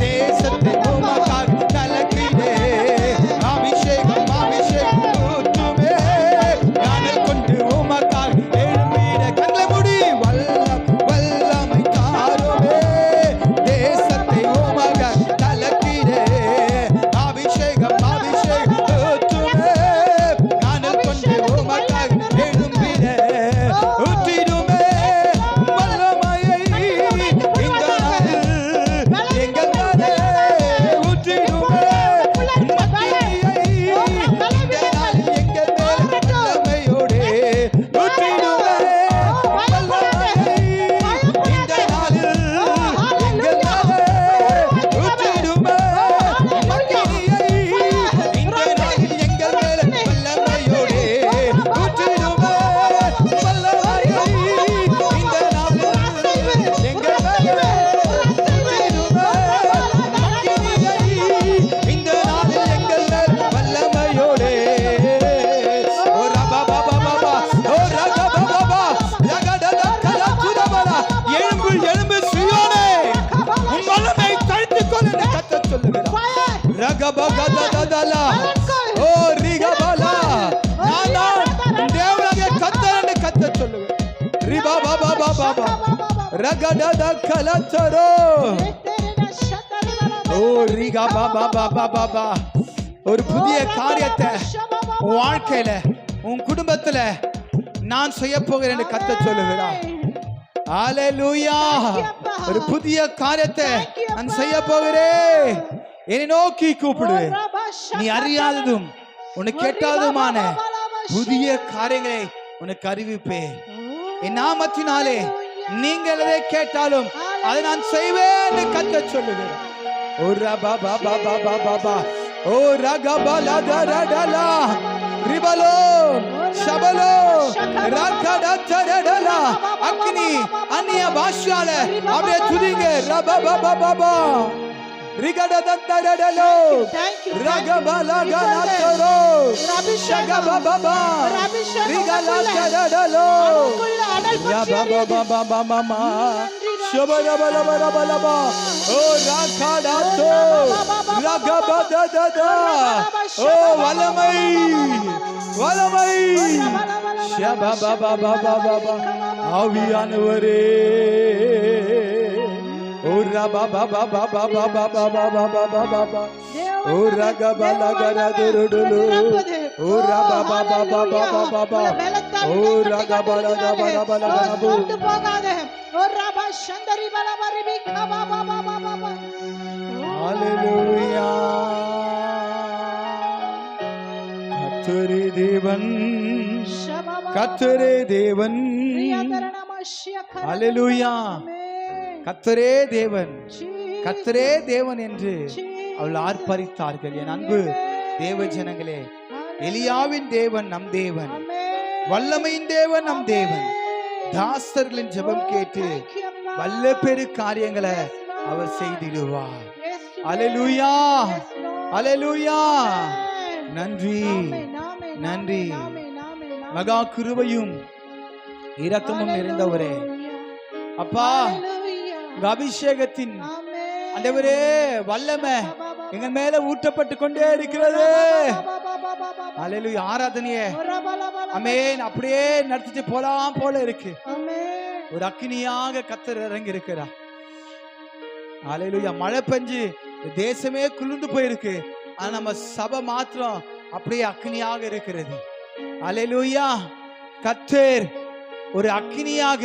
தேசத்தை உமக்காக கலக்கிடே. அபிஷேகம் அபிஷேகம் ஊற்றுமே, நானல் கொண்டு உமக்காக எழும்பிட. கண்களை மூடி. வல்லம் வல்லமை தாருமே, தேசத்தை உமக்காக கலக்கிடே. அபிஷேகம் அபிஷேகம் ஊற்றுமே, நானல் கொண்டு உமக்காக எழும்பிட. ஊற்றிடுமே வல்லமையை இந்த நாளில் எங்கள் மேலே. ஊற்றிடுமே அக்கினியை இந்த நாளில் எங்கள் மேல் வல்லமையோடே. ஊற்றிடுமே வல்லமையை இந்த நாளில் எங்கள் மேலே. ஊற்றிடுமே அக்கினியை இந்த நாளில் எங்கள் மேல் வல்லமையோடே. ஊற்றிடுமே வல்லமையை இந்த நாளில் எங்கள் மேலே. ஊற்றிடுமே அக்கினியை இந்த நாளில் எங்கள் மேல் வல்லமையோடே. ஓ ரபா பாபா பாபா, ஓ ரகா பாபா பாபா, ரகடத கலச்சுரபலா. எழும்பு எழும்பு சீயோனே, உன் வல்லமை தரித்துக் கொள் என்று கர்த்தர் சொல்லுகிறார். ரகபகதததலா, ஓ ரிகபலா, நான் தான் உன் தேவனாகிய கர்த்தர் என்று கர்த்தர் சொல்லுகிறார். ரிபா பாபா பாபா பாபா, ரகடத கலச்சரோ. ஓ ரிகா பாபா பாபா பாபா, ஒரு புதிய காரியத்தை உன் வாழ்க்கையில உன் குடும்பத்துல நான் செய்ய போகிறேன் என்று கர்த்தர் சொல்லுகிறார். ஹalleluya. ஒரு புதிய காரியத்தை நான் செய்ய போகிறேன், என்னை நோக்கி கூப்பிடு. நீ அறியாததும் உனக்கு கேட்டாததுமான புதிய காரியங்களை உனக்கு அறிவிப்பேன். என் நாமத்தினாலே நீங்கள் எதை கேட்டாலும் அதை நான் செய்வேன் என்று கர்த்தர் சொல்லுகிறேன். ஓ ரபா பாபா பாபா பாபா, ஓ ரகபலா தரடலா ரிபலோ ஷபலோ ரகடா தரடலா. அக்னி அந்நிய பாஷையால அப்படியே துதிங்க. ரபா பாபா பாபா ரிகடா தரடலோ ரகபலா கலத்தரோ ஷகபா பாபா ரிகலா தரடலோ ரபா பாபா பாபா மாமா ஷபலபலபலபலபா. ஓ ராகடாதோ ரகபதததா, ஓ வல்லமை வல்லமை. ஷபபபபபபபா, ஆவியானவரே. ஓ ரபபபபபபபபபபபபா, ஓ ரகபலகரதுருடுலு, ஓ ரபபபபபபபபா, ஓ ரகபலகபலகபலகபு. ஹalleluya. கர்த்தரே தேவன், கர்த்தரே தேவன். ஹalleluya. கர்த்தரே தேவன், கர்த்தரே தேவன் என்று அவள் ஆர்ப்பரித்தார்கள். என் அன்பு தேவ ஜனங்களே, எலியாவின் தேவன் நம் தேவன், வல்லமையின் தேவன் நம் தேவன். தாசர்களின் ஜெபம் கேட்டு வல்ல பெரு காரியங்களை அவர் செய்திடுவார். அல்லேலூயா, அல்லேலூயா. நன்றி நன்றி. மகா கிருபையும் இரக்கமும் நிறைந்தவரே, அப்பா உங்க அபிஷேகத்தின் ஆண்டவரே வல்லமை எங்க மேல ஊற்றப்பட்டு கொண்டே இருக்கிறது. அல்லேலூயா. ஆராதனையே ஆமென் அப்படியே நடத்திட்டு போலாம் போல இருக்கு. ஒரு அக்கினியாக கர்த்தர் இறங்கி இருக்கிறார். அல்லேலூயா. மழை பெஞ்சு தேசமே குளிர்ந்து போயிருக்கு. ஆனா நம்ம சபை மாத்திரம் அப்படியே அக்கினியாக இருக்கிறது. அல்லேலூயா. கர்த்தர் ஒரு அக்கினியாக,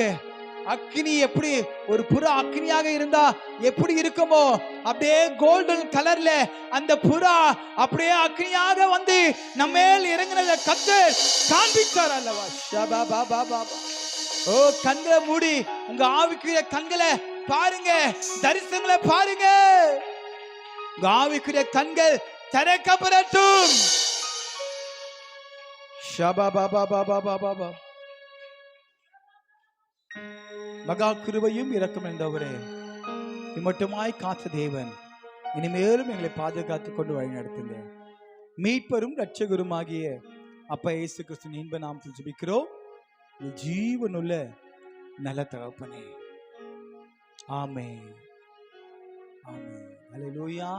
அக்கினி எப்படி ஒரு புறா அக்கினியாக இருந்தா எப்படி இருக்குமோ அப்படியே கோல்டன் கலர்ல அந்த புறா அப்படியே அக்கினியாக வந்து நம்ம மேல் இறங்கினத கர்த்தர் காண்பித்தார் அல்லவா. ஷபா பாபா பாபா. ஓ, கண்களை மூடி உங்க ஆவிக்குரிய கண்களை பாருங்க, தரிசனங்களை பாருங்க. உங்க ஆவிக்குரிய கண்கள் திறக்கப்படட்டும். ஷபா பாபா பாபா பாபா. மகா கிருபையும் இரக்கம் என்றவரே, இம்மட்டுமாய் காத்த தேவன், இனிமேலும் எங்களை பாதுகாத்துக் கொண்டு வழி நடத்துங்க. மீட்பரும் இரட்சகருமாகிய அப்பா இயேசு கிறிஸ்துவின் இன்ப நாமத்தில் ஜெபிக்கிறோம் ஜீவனுள்ள நல்ல தகப்பனே. ஆமென் ஆமென். அல்லேலூயா.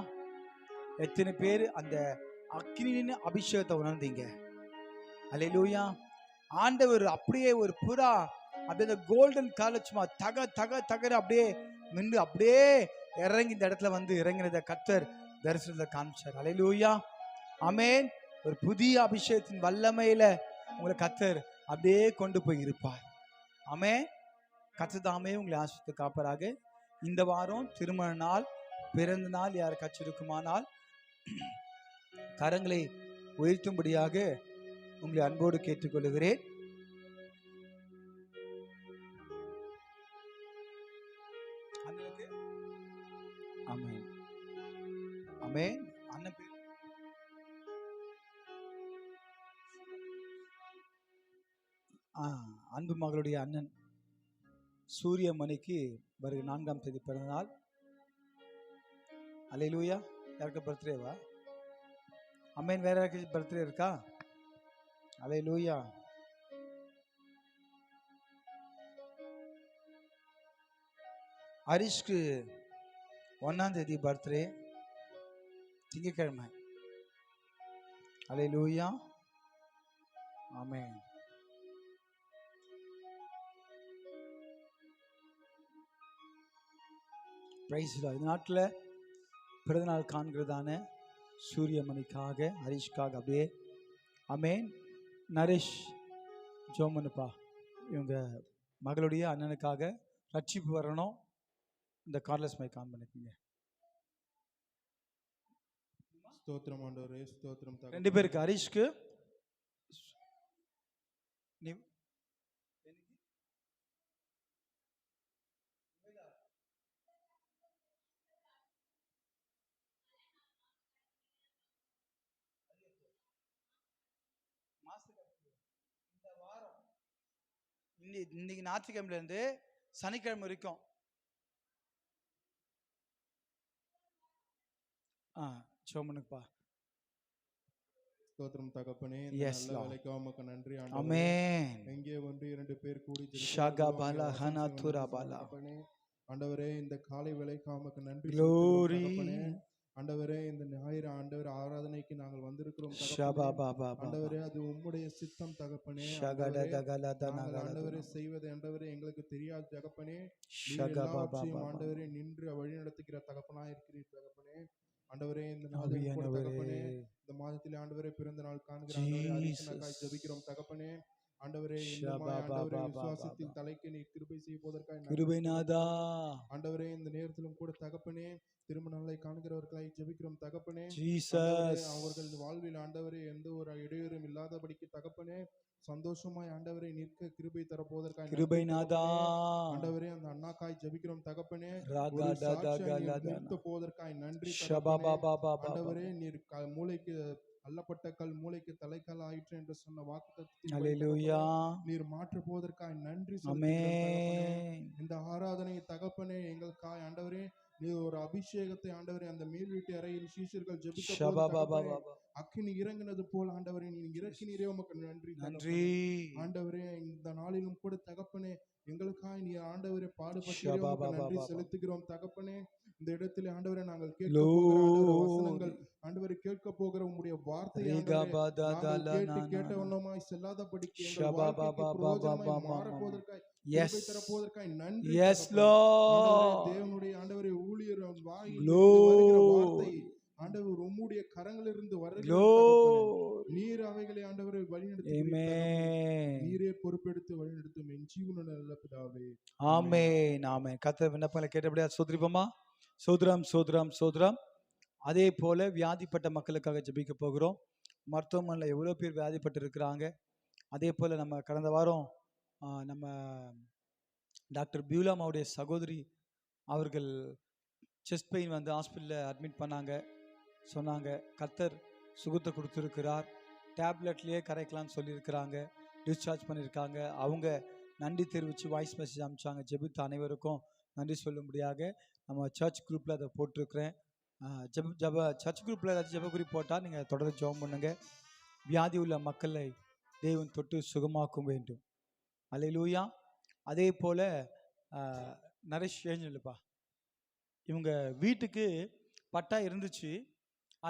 எத்தனை பேர் அந்த அக்கினியின் அபிஷேகத்தை உணர்ந்தீங்க? அல்லேலூயா. ஆண்டவர் அப்படியே ஒரு புறா அப்படியே அந்த கோல்டன் கலர் சும்மா தக தக தகர அப்படியே மின்னு அப்படியே இறங்கி இந்த இடத்துல வந்து இறங்கினத கர்த்தர் தரிசனத்தை காமிச்சார். அல்லேலூயா. ஆமென். ஒரு புதிய அபிஷேகத்தின் வல்லமையில உங்களை கர்த்தர் அப்படியே கொண்டு போய் இருப்பார். ஆமென். கர்த்தர் தாமே உங்களை ஆசீர்வதித்து காப்பாராக. இந்த வாரம் திருமண நாள், பிறந்த நாள் யார் கச்சிருக்குமானால் கரங்களை உயர்த்தும்படியாக உங்களை அன்போடு கேட்டுக்கொள்கிறேன். ஆமென் ஆமென். அண்ணன் பேர் அன்பு மகளுடைய அண்ணன் சூரியமணிக்கு வருகிற 4ஆம் தேதி பிறந்த நாள். அல்லேலூயா. யாருக்கு பர்த்டேவா? அம்மேன். வேற யாருக்கு பர்த்டே இருக்கா? அல்லேலூயா. ஹரிஷ்க்கு 1ஆம் தேதி பர்த்டே, திங்கட்கிழமை. அல்லேலூயா. ஆமென். Praise the lord. இந்த நாட்டில் பிறந்தநாள் காண்கிறதான சூரியமணிக்காக, ஹரிஷ்காக அப்படியே ஆமென். நரேஷ் ஜோமனுப்பா, இவங்க மகளுடைய அண்ணனுக்காக ரட்சிப்பு வரணும். இந்த கார்லெஸ் மைக் ஆன் பண்ணிக்கோங்க. ஸ்தோத்திரம் ஆண்டவரே, ஸ்தோத்திரம். 2 பேருக்கு, ஹரிஷ்க்கு இந்த வாரம் இன்னைக்கு ஞாயிற்றுக்கிழமையில இருந்து சனிக்கிழமை வரைக்கும் சோமனுக்குப்பா. ஸ்தோத்திரம் தகப்பனே. Yes, நல்ல Lord. வேலைக்காக உமக்கு நன்றி ஆண்டவரே. ஆமென். எங்கே 1-2 பேர் கூடி ஷகபல ஹனதுரபல. ஆண்டவரே, இந்த காலை வேலைக்காக உமக்கு நன்றி Glory. தகப்பனே. ஆண்டவரே, இந்த ஞாயிறு ஆண்டவர் ஆராதனைக்கு நாங்கள் வந்திருக்கிறோம் ஷபபபப. ஆண்டவரே, அது உம்முடைய சித்தம் தகப்பனே. ஆண்டவரே, செய்வது ஆண்டவரே எங்களுக்கு தெரியாது தகப்பனே. எல்லாவற்றையும் ஆண்டவரே நின்று வழி நடத்துகிற தகப்பனாய் இருக்கிறீர் தகப்பனே. ஆண்டவரே, இந்த நாளில் கூட தகப்பனே, இந்த மாதத்தில் ஆண்டவரே பிறந்த நாள் காண்கிற ஆண்டவரே ஹரிஷனுக்காய் ஜெபிக்கிறோம் தகப்பனே. ஆண்டவரே, ஆண்டவரே விசுவாசத்தில் தலைக்கு நீ கிருபை செய்வதற்காக கிருபைநாதா. ஆண்டவரே, இந்த நேரத்திலும் கூட தகப்பனே திருமண நாளை காண்கிறவர்களாய் ஜெபிக்கிறோம் தகப்பனே. அவர்கள் வாழ்வில் ஆண்டவரே எந்த ஒரு இடையூறும் இல்லாதபடிக்கு தகப்பனே சந்தோஷமாய் ஆண்டவரை நிற்க கிருபை தரப்போவதற்காக கிருபைநாதா. ஆண்டவரே, அந்த அண்ணாக்காய் ஜெபிக்கிறோம் தகப்பனே. நிறுத்த போவதற்காய் நன்றி ஆண்டவரே. நீர் மூளைக்கு அல்லப்பட்ட கல் மூளைக்கு தலைக்கல் ஆயிற்று என்று சொன்ன வாக்குத்தத்தத்தை நீர் மாற்ற போவதற்காய் நன்றி. இந்த ஆராதனை தகப்பனே எங்களுக்காய் ஆண்டவரே நீர் ஒரு அபிஷேகத்தை ஆண்டவரே அந்த மேல் வீட்டு அறையில் சீஷர்கள் ஜெபிக்க அக்கினி இறங்கினது போல் ஆண்டவரே நீங்க இறக்கினீரே, உமக்கு நன்றி நன்றி ஆண்டவரே. இந்த நாளிலும் கூட தகப்பனே எங்களுக்காய் நீ ஆண்டவரே பாடுபட்டு நன்றி செலுத்துகிறோம் தகப்பனே. இந்த இடத்துல ஆண்டவரே நாங்கள் கேட்க வசனங்கள் ஆண்டவரே கேட்க போகிற உம்முடைய வார்த்தை ஆண்டவரே நாங்கள் கேட்டு கேட்டவண்ணமாய் செல்லாதபடிக்கு எங்கள் வாழ்க்கைக்கு பிரயோஜனமாய் மாறப்போவதற்காய் கிருபை தரப்போவதற்காய் நன்றி. Yes Lord. தேவனுடைய ஆண்டவரே ஊழியர் வாயிலிருந்து வருகிற வார்த்தை ஆண்டவர் உம்முடைய கரங்களிலிருந்து வருகிற நீர் அவைகளை ஆண்டவரை வழிநடத்தி நீரே பொறுப்பெடுத்து வழிநடத்தும் என் ஜீவனுள்ள நல்ல பிதாவே. ஆமென் ஆமென். கர்த்தர் விண்ணப்பங்களை கேட்டபடியா சோதரிப்போமா? சோதரம் சோதரம் சோதரம். அதே போல வியாதிப்பட்ட மக்களுக்காக ஜெபிக்க போகிறோம். மருத்துவமனையில் எவ்வளோ பேர் வியாதிப்பட்டு இருக்கிறாங்க. அதே போல் நம்ம கடந்த வாரம் நம்ம டாக்டர் பியூலாமாவுடைய சகோதரி அவர்கள் செஸ்ட் பெயின் வந்து ஹாஸ்பிட்டலில் அட்மிட் பண்ணாங்க. சொன்னாங்க கர்த்தர் சுகத்தை கொடுத்துருக்கிறார், டேப்லெட்லேயே கரைக்கலாம்னு சொல்லியிருக்கிறாங்க, டிஸ்சார்ஜ் பண்ணியிருக்காங்க. அவங்க நன்றி தெரிவித்து வாய்ஸ் மெசேஜ் அனுப்பிச்சாங்க. ஜெபித்த அனைவருக்கும் நன்றி சொல்லும்படியாக நம்ம சர்ச் குரூப்பில் அதை போட்டிருக்கிறேன். சர்ச் குரூப்பில் ஏதாச்சும் ஜெப குறிப்பு போட்டால் நீங்கள் தொடர்ந்து ஜெபம் பண்ணுங்க. வியாதி உள்ள மக்களை தேவன் தொட்டு சுகமாக்கும் வேண்டும். அல்லேலூயா. அதே போல் நரேஷ் இல்லைப்பா, இவங்க வீட்டுக்கு பட்டா இருந்துச்சு,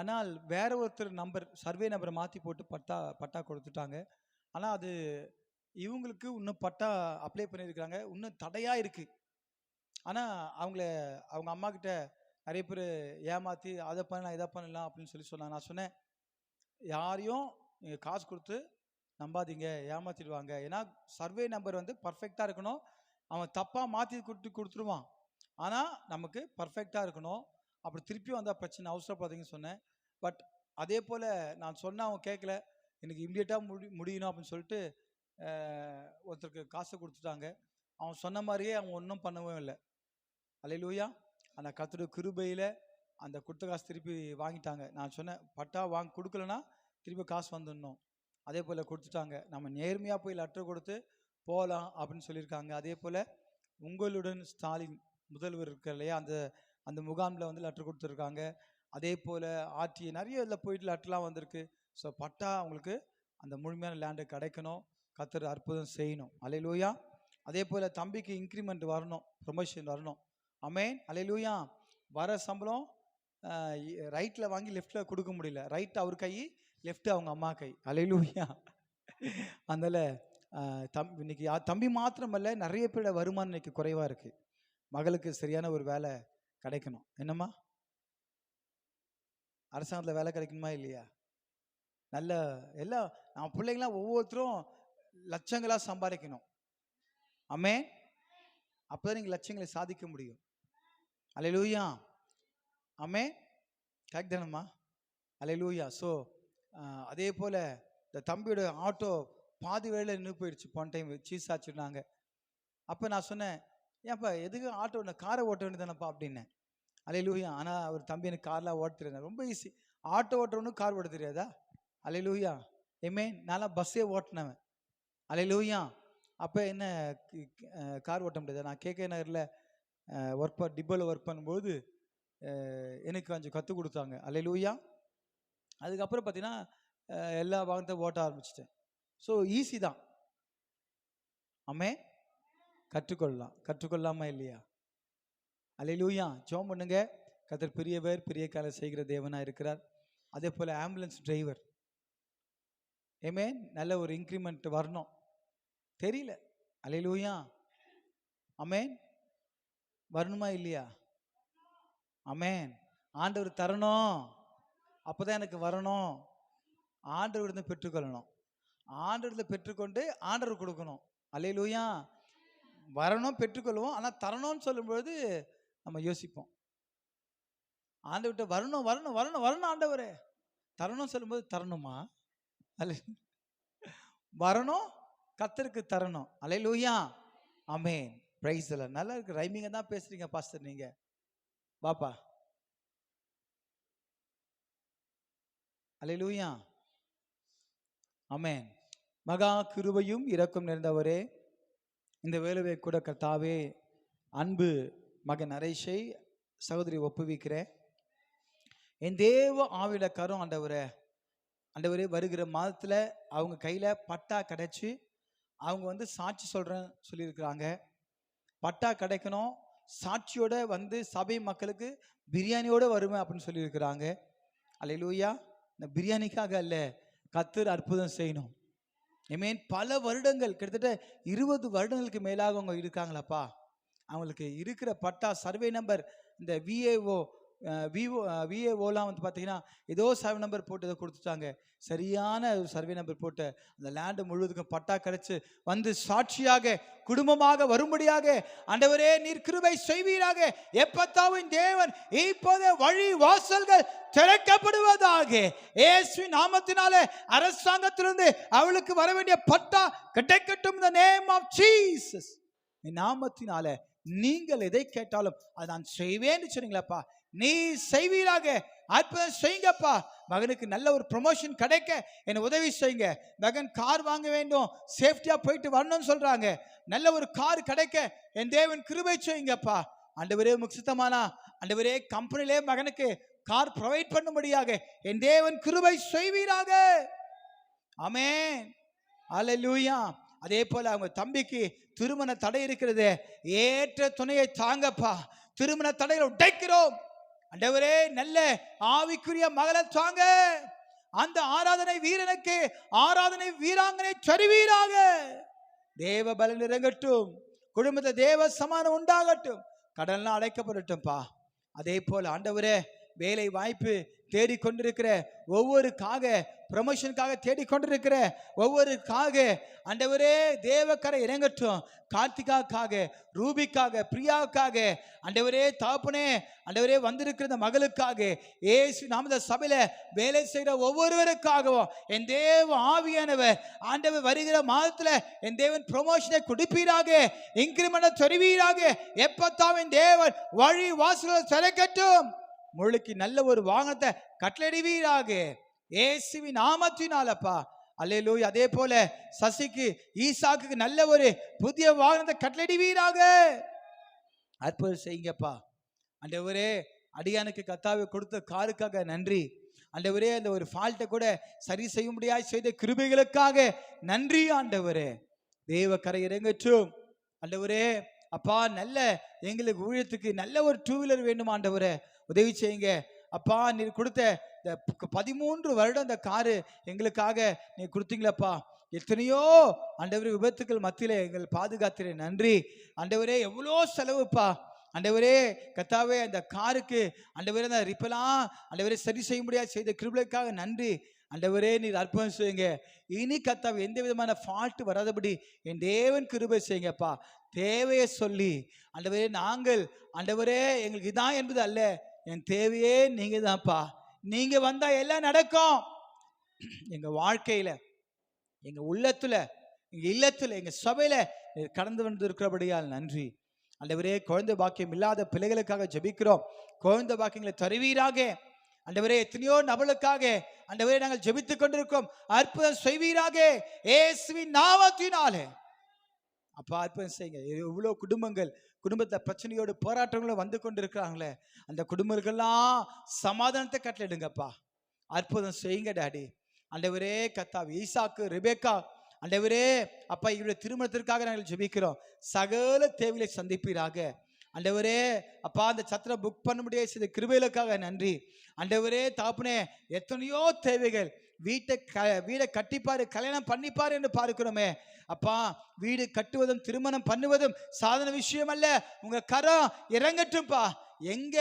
ஆனால் வேற ஒருத்தர் நம்பர் சர்வே நம்பரை மாற்றி போட்டு பட்டா கொடுத்துட்டாங்க. ஆனால் அது இவங்களுக்கு இன்னும் பட்டா அப்ளை பண்ணியிருக்கிறாங்க, இன்னும் தடையாக இருக்குது. ஆனால் அவங்க அம்மா கிட்ட நிறைய பேர் ஏமாற்றி அதை பண்ணலாம் இதை பண்ணலாம் அப்படின்னு சொன்னாங்க. நான் சொன்னேன், யாரையும் நீங்கள் காசு கொடுத்து நம்பாதீங்க, ஏமாற்றிடுவாங்க. ஏன்னா சர்வே நம்பர் வந்து பர்ஃபெக்டாக இருக்கணும். அவன் தப்பாக மாற்றி கொடுத்துருவான். ஆனால் நமக்கு பர்ஃபெக்டாக இருக்கணும். அப்படி திருப்பி வந்தால் பிரச்சனை, அவசரப்படாதீங்கன்னு சொன்னேன். பட் அதே போல் நான் சொன்னால் அவன் கேட்கல. எனக்கு இம்மிடியட்டாக முடியணும் அப்படின்னு சொல்லிட்டு ஒருத்தருக்கு காசை கொடுத்துட்டாங்க. அவன் சொன்ன மாதிரியே அவன் ஒன்றும் பண்ணவும் இல்லை. அல்லேலூயா. அந்த கர்த்தருடைய கிருபையில் அந்த கொடுத்த காசு திருப்பி வாங்கிட்டாங்க. நான் சொன்னேன், பட்டா கொடுக்கலன்னா திருப்பி காசு வந்துடணும். அதே போல் கொடுத்துட்டாங்க. நம்ம நேர்மையாக போய் லெட்டர் கொடுத்து போகலாம் அப்படின்னு சொல்லியிருக்காங்க. அதே போல் உங்களுடன் ஸ்டாலின் முதல்வர் இருக்க இல்லையா, அந்த முகாமில் வந்து லெட்டர் கொடுத்துருக்காங்க. அதே போல் ஆர்டிஐ நிறைய இதில் போயிட்டு லெட்டர்லாம் வந்திருக்கு. ஸோ பட்டா அவங்களுக்கு அந்த முழுமையான லேண்டு கிடைக்கணும், கர்த்தர் அற்புதம் செய்யணும். அல்லேலூயா. அதே போல் தம்பிக்கு இன்க்ரிமெண்ட் வரணும், ப்ரொமோஷன் வரணும். ஆமென். அல்லேலூயா. வர சம்பளம் ரைட்டில் வாங்கி லெஃப்டில் கொடுக்க முடியல. ரைட் அவர் கை, லெஃப்ட் அவங்க அம்மா கை. அல்லேலூயா. அதனால் இன்னைக்கு தம்பி மாத்திரமல்ல, நிறைய பேரோட வருமானம் இன்னைக்கு குறைவாக இருக்குது. மகளுக்கு சரியான ஒரு வேலை கிடைக்கணும். என்னம்மா, அரசாங்கத்தில் வேலை கிடைக்கணுமா இல்லையா? நல்ல எல்லாம் நம்ம பிள்ளைங்களாம் ஒவ்வொருத்தரும் லட்சங்களாக சம்பாதிக்கணும். ஆமென். அப்போதான் நீங்கள் லட்சங்களை சாதிக்க முடியும். அல்லேலூயா. ஆமென். கரெக்ட் தானம்மா? அல்லேலூயா. ஸோ அதே போல் இந்த தம்பியோட ஆட்டோ பாதி வேலையில் நின்று போயிடுச்சு. போன டைம் சீஸ் ஆச்சுனாங்க. அப்போ நான் சொன்னேன், ஏன்ப்பா எதுக்கு ஆட்டோ காரை ஓட்ட வேண்டியதானப்பா அப்படின்னேன். அல்லேலூயா. ஆனால் அவர் தம்பி எனக்கு கார்லாம் ஓட்ட தெரியாது. ரொம்ப ஈஸி. ஆட்டோ ஓட்டுறவனுக்கு கார் ஓட்ட தெரியாதா? அல்லேலூயா. நான்லாம் பஸ்ஸே ஓட்டினவன். அல்லேலூயா. அப்போ என்ன கார் ஓட்ட முடியாதா? நான் கேகே நகரில் டிப்போவில் ஒர்க் பண்ணும்போது எனக்கு கொஞ்சம் கற்றுக் கொடுத்தாங்க. அல்லேலூயா. அதுக்கப்புறம் பார்த்தீங்கன்னா எல்லா வாகனத்தை ஓட்ட ஆரம்பிச்சிட்டேன். ஸோ ஈஸி தான். ஆமென். கற்றுக்கொள்ளலாமா இல்லையா? அல்லேலூயா. ஜெபம் பண்ணுங்க. கர்த்தர் பெரியவர், பெரிய காரியம் செய்கிற தேவனா இருக்கிறார். அதே போல் ஆம்புலன்ஸ் டிரைவர், ஆமென், நல்ல ஒரு இன்க்ரிமெண்ட் வரணும். தெரியல. அல்லேலூயா. ஆமென். வரணுமா இல்லையா? ஆமென். ஆண்டவர் தரணும், அப்போதான் எனக்கு வரணும். ஆண்டவரிடம் பெற்றுக்கொள்ளணும். ஆண்டவரிடம் பெற்றுக்கொண்டு ஆண்டவர் கொடுக்கணும். அல்லேலூயா. வரணும், பெற்றுக்கொள்வோம். ஆனால் தரணும்னு சொல்லும்போது நம்ம யோசிப்போம். ஆண்டவர்கிட்ட வரணும் வரணும் வரணும் வரணும் ஆண்டவரே, தரணும் சொல்லும்போது தரணுமா? அல்ல, வரணும், கர்த்தருக்கு தரணும். அல்லேலூயா. ஆமென். Praise the lord. நல்லா இருக்கு. ரைமிங்க தான் பேசுறீங்க பாஸ்டர் நீங்க. பாப்பா. அல்லேலூயா. ஆமென். மகா கிருபையும் இரக்கம் நிறைந்தவரே, இந்த வேலையை கூட கர்த்தாவே அன்பு மகன் நரேஷை சகோதரி ஒப்புவிக்கிறேன். என் தேவ ஆவில கரும் ஆண்டவரே வருகிற மாதத்தில் அவங்க கையில் பட்டா கிடைச்சி அவங்க வந்து சாட்சி சொல்கிறேன்னு சொல்லியிருக்கிறாங்க. பட்டா கிடைக்கணும், சாட்சியோட வந்து சபை மக்களுக்கு பிரியாணியோடு வருவேன் அப்படின்னு சொல்லியிருக்கிறாங்க. அல்லேலூயா. இந்த பிரியாணிக்காக அல்ல, கர்த்தர் அற்புதம் செய்யணும். ஆமென். பல வருடங்கள், கிட்டத்தட்ட 20 வருடங்களுக்கு மேலாக அவங்க இருக்காங்களாப்பா. அவங்களுக்கு இருக்கிற பட்டா சர்வே நம்பர், இந்த விஏஓலாம் வந்து பார்த்தீங்கன்னா ஏதோ சர்வே நம்பர் போட்டு இதை கொடுத்துட்டாங்க. சரியான ஒரு சர்வே நம்பர் போட்டு அந்த லேண்டு முழுவதுக்கும் பட்டா கிடைச்சு வந்து சாட்சியாக குடும்பமாக வரும்படியாக ஆண்டவரே நீர் கிருபை செய்வீராக. எப்பத்தாவின் தேவன் இப்போதே வழி வாசல்கள் திறக்கப்படுவதாக. இயேசுவின் நாமத்தினாலே அரசாங்கத்திலிருந்து அவளுக்கு வர வேண்டிய பட்டா கிடைக்கட்டும். இந்த நேம் ஆஃப் ஜீசஸ். நாமத்தினால நீங்கள் எதை கேட்டாலும் அதை நான் செய்வேன்னு சொன்னீங்களப்பா. நீ செய்வீராக. அற்புதம் செய்யுங்கப்பா. மகனுக்கு நல்ல ஒரு ப்ரொமோஷன் கிடைக்க என்னை உதவி செய்யுங்க. மகன் கார் வாங்க வேண்டும், சேஃப்டியா போயிட்டு வரணும்னு சொல்றாங்க. நல்ல ஒரு கார் கிடைக்க என் தேவன் கிருபை செய்யுங்கப்பா. ஆண்டவரே உமக்கு சித்தமானா ஆண்டவரே கம்பெனிலே மகனுக்கு கார் ப்ரொவைட் பண்ணும்படியாக என் தேவன் கிருபை செய்வீராக. ஆமென். அல்லேலூயா. அதே போல அவங்க தம்பிக்கு திருமண தடை இருக்கிறது. ஏற்ற துணையை தாங்கப்பா. திருமண தடைகளை உடைக்கிறோம் ஆண்டவரே. நல்ல ஆவிக்குரிய மகளை தாங்க. அந்த ஆராதனை வீரனுக்கு ஆராதனை வீராங்கனை தருவீராக. தேவ பலன் இறங்கட்டும். குடும்பத்தில் தேவ சமானம் உண்டாகட்டும். கடல்லாம் அடைக்கப்படட்டும்பா. அதே போல ஆண்டவரே வேலை வாய்ப்பு தேடிக்கொண்டிருக்கிற ஒவ்வொருக்காக, ப்ரமோஷனுக்காக தேடிக்கொண்டிருக்கிற ஒவ்வொருக்காக ஆண்டவரே தேவக்கரை இறங்கட்டும். கார்த்திகாக்காக, ரூபிக்காக, பிரியாவுக்காக ஆண்டவரே தாப்பனே ஆண்டவரே வந்திருக்கிற இந்த மகளுக்காக, ஏசு நாம சபையில வேலை செய்கிற ஒவ்வொருவருக்காகவும் என் தேவ ஆவியானவர் ஆண்டவர் வருகிற மாதத்துல என் தேவன் ப்ரமோஷனை கொடுப்பீராக. இன்கிரிமெண்ட் தருவீராக. எப்பத்தாவின் தேவன் வழி வாசல்களை திறக்கட்டும். முழுக்கி நல்ல ஒரு வாகனத்தை கட்டளையிடுவீராக. இயேசுவின் நாமத்தினாலப்பா. அல்லேலூயா. அதே போல சசிக்கு ஈசாக்கு நல்ல ஒரு புதிய வாகனத்தை கட்டளையிடுவீராக. அற்புதம் செய்யுங்கப்பா. ஆண்டவரே அடியானுக்கு கர்த்தாவே கொடுத்த காருக்காக நன்றி. ஆண்டவரே அந்த ஒரு ஃபால்ட்டை கூட சரி செய்ய முடியாது செய்த கிருபைகளுக்காக நன்றி ஆண்டவரே. தேவ கரை இறங்கட்டும் ஆண்டவரே. அப்பா நல்ல எங்களுக்கு ஊழியத்துக்கு நல்ல ஒரு 2 வீலர் வேண்டும் ஆண்டவரே. உதவி செய்யுங்க அப்பா. நீர் கொடுத்த இந்த 13 வருடம் இந்த காரு எங்களுக்காக நீ கொடுத்தீங்களப்பா. எத்தனையோ ஆண்டவரே விபத்துக்கள் மத்தியில எங்கள் பாதுகாத்திர நன்றி ஆண்டவரே. எவ்வளோ செலவுப்பா ஆண்டவரே. கர்த்தாவே அந்த காருக்கு ஆண்டவரே அந்த ரிப்பெல்லாம் ஆண்டவரே சரி செய்ய முடியாது செய்த கிருபைக்காக நன்றி ஆண்டவரே. நீர் அற்புதம் செய்யுங்க. இனி கர்த்தாவே எந்த விதமான ஃபால்ட் வராதபடி என் தேவன் கிருபை செய்யுங்கப்பா. தேவையை சொல்லி ஆண்டவரே நாங்கள் ஆண்டவரே எங்களுக்கு இதான் என்பது அல்ல, என் தேவையே நீங்க தான்ப்பா. நீங்க வந்தா எல்லாம் நடக்கும். எங்க வாழ்க்கையில, எங்க உள்ளத்துல, எங்க இல்லத்துல, எங்க சபையில கடந்து வந்து இருக்கிறபடியால் நன்றி ஆண்டவரே. குழந்தை பாக்கியம் இல்லாத பிள்ளைகளுக்காக ஜெபிக்கிறோம். குழந்தை பாக்கியங்களை தருவீராக ஆண்டவரே. எத்தனையோ நபர்களுக்காக ஆண்டவரே நாங்கள் ஜெபித்துக் கொண்டிருக்கோம். அற்புதம் செய்வீராக இயேசுவின் நாமத்தினாலே. அப்பா அற்புதம் செய்யுங்க. எவ்வளவு குடும்பத்தை பிரச்சனையோடு போராட்டங்களும் வந்து கொண்டிருக்கிறாங்களே, அந்த குடும்பங்கள்லாம் சமாதானத்தை கட்டளிடுங்கப்பா. அற்புதம் செய்யுங்க டாடி ஆண்டவரே. கர்த்தாவே ஈசாக்கு ரெபேக்கா ஆண்டவரே அப்பா இவருடைய திருமணத்திற்காக நாங்கள் ஜெபிக்கிறோம். சகல தேவைகளை சந்திப்பீராக ஆண்டவரே. அப்பா அந்த சத்திரம் புக் பண்ண முடியாது செய்த கிருபைகளுக்காக நன்றி ஆண்டவரே. தாப்புனே எத்தனையோ தேவைகள். வீடை கட்டிப்பாரு, கல்யாணம் பண்ணிப்பாரு என்று பார்க்கிறோமே அப்பா. வீடு கட்டுவதும் திருமணம் பண்ணுவதும் சாதாரண விஷயம் அல்ல. உங்க கரம் இறங்கட்டும்பா. எங்க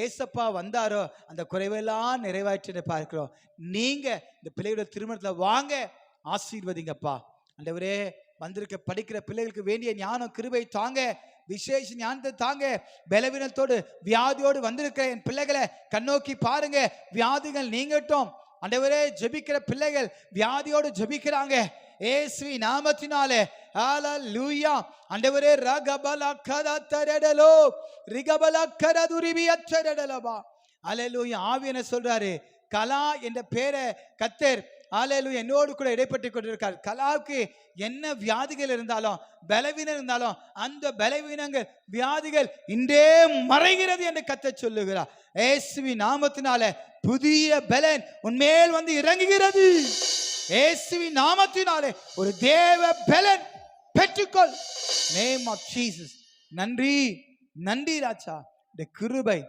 ஏசப்பா வந்தாரோ அந்த குறைவெல்லாம் நிறைவேற்றி பார்க்கிறோம். நீங்க இந்த பிள்ளையோட திருமணத்துல வாங்க, ஆசீர்வதிங்கப்பா ஆண்டவரே. வந்திருக்க படிக்கிற பிள்ளைகளுக்கு வேண்டிய ஞானம் கிருபை தாங்க, விசேஷ ஞானத்தை தாங்க. பலவீனத்தோடு வியாதியோடு வந்திருக்கிற என் பிள்ளைகளை கண்ணோக்கி பாருங்க, வியாதிகள் நீங்கட்டும் ஆண்டவரே. ஜெபிக்கிற பிள்ளைகள் வியாதியோடு ஜெபிக்கிறாங்க இயேசுவி நாமத்தினாலே. ஹalleluya ஆண்டவரே. ரகபலக்கரதரடலோ ரிகபலக்கரதுரிபியச்சரடலபா. ஹalleluya. ஆவியன சொல்றாரு, கலா என்ற பேரை கர்த்தர் ஹalleluya என்னோடு கூட இடைப்பட்டு கொண்டிருக்கார். கலாவுக்கு என்ன வியாதிகள் இருந்தாலும் பலவீனம் இருந்தாலும் அந்த பலவீனங்கள் வியாதிகள் இன்றே மறைகிறது என்று கர்த்தர் சொல்லுகிறார். இயேசுவி நாமத்தினாலே புதிய பலன் உன்மேல் வந்து இறங்குகிறது. இயேசுவி நாமத்தினாலே ஒரு தேவ பலன் பெற்றுக்கொள். Name of Jesus. நன்றி நன்றி ராஜா. இந்த கிருபை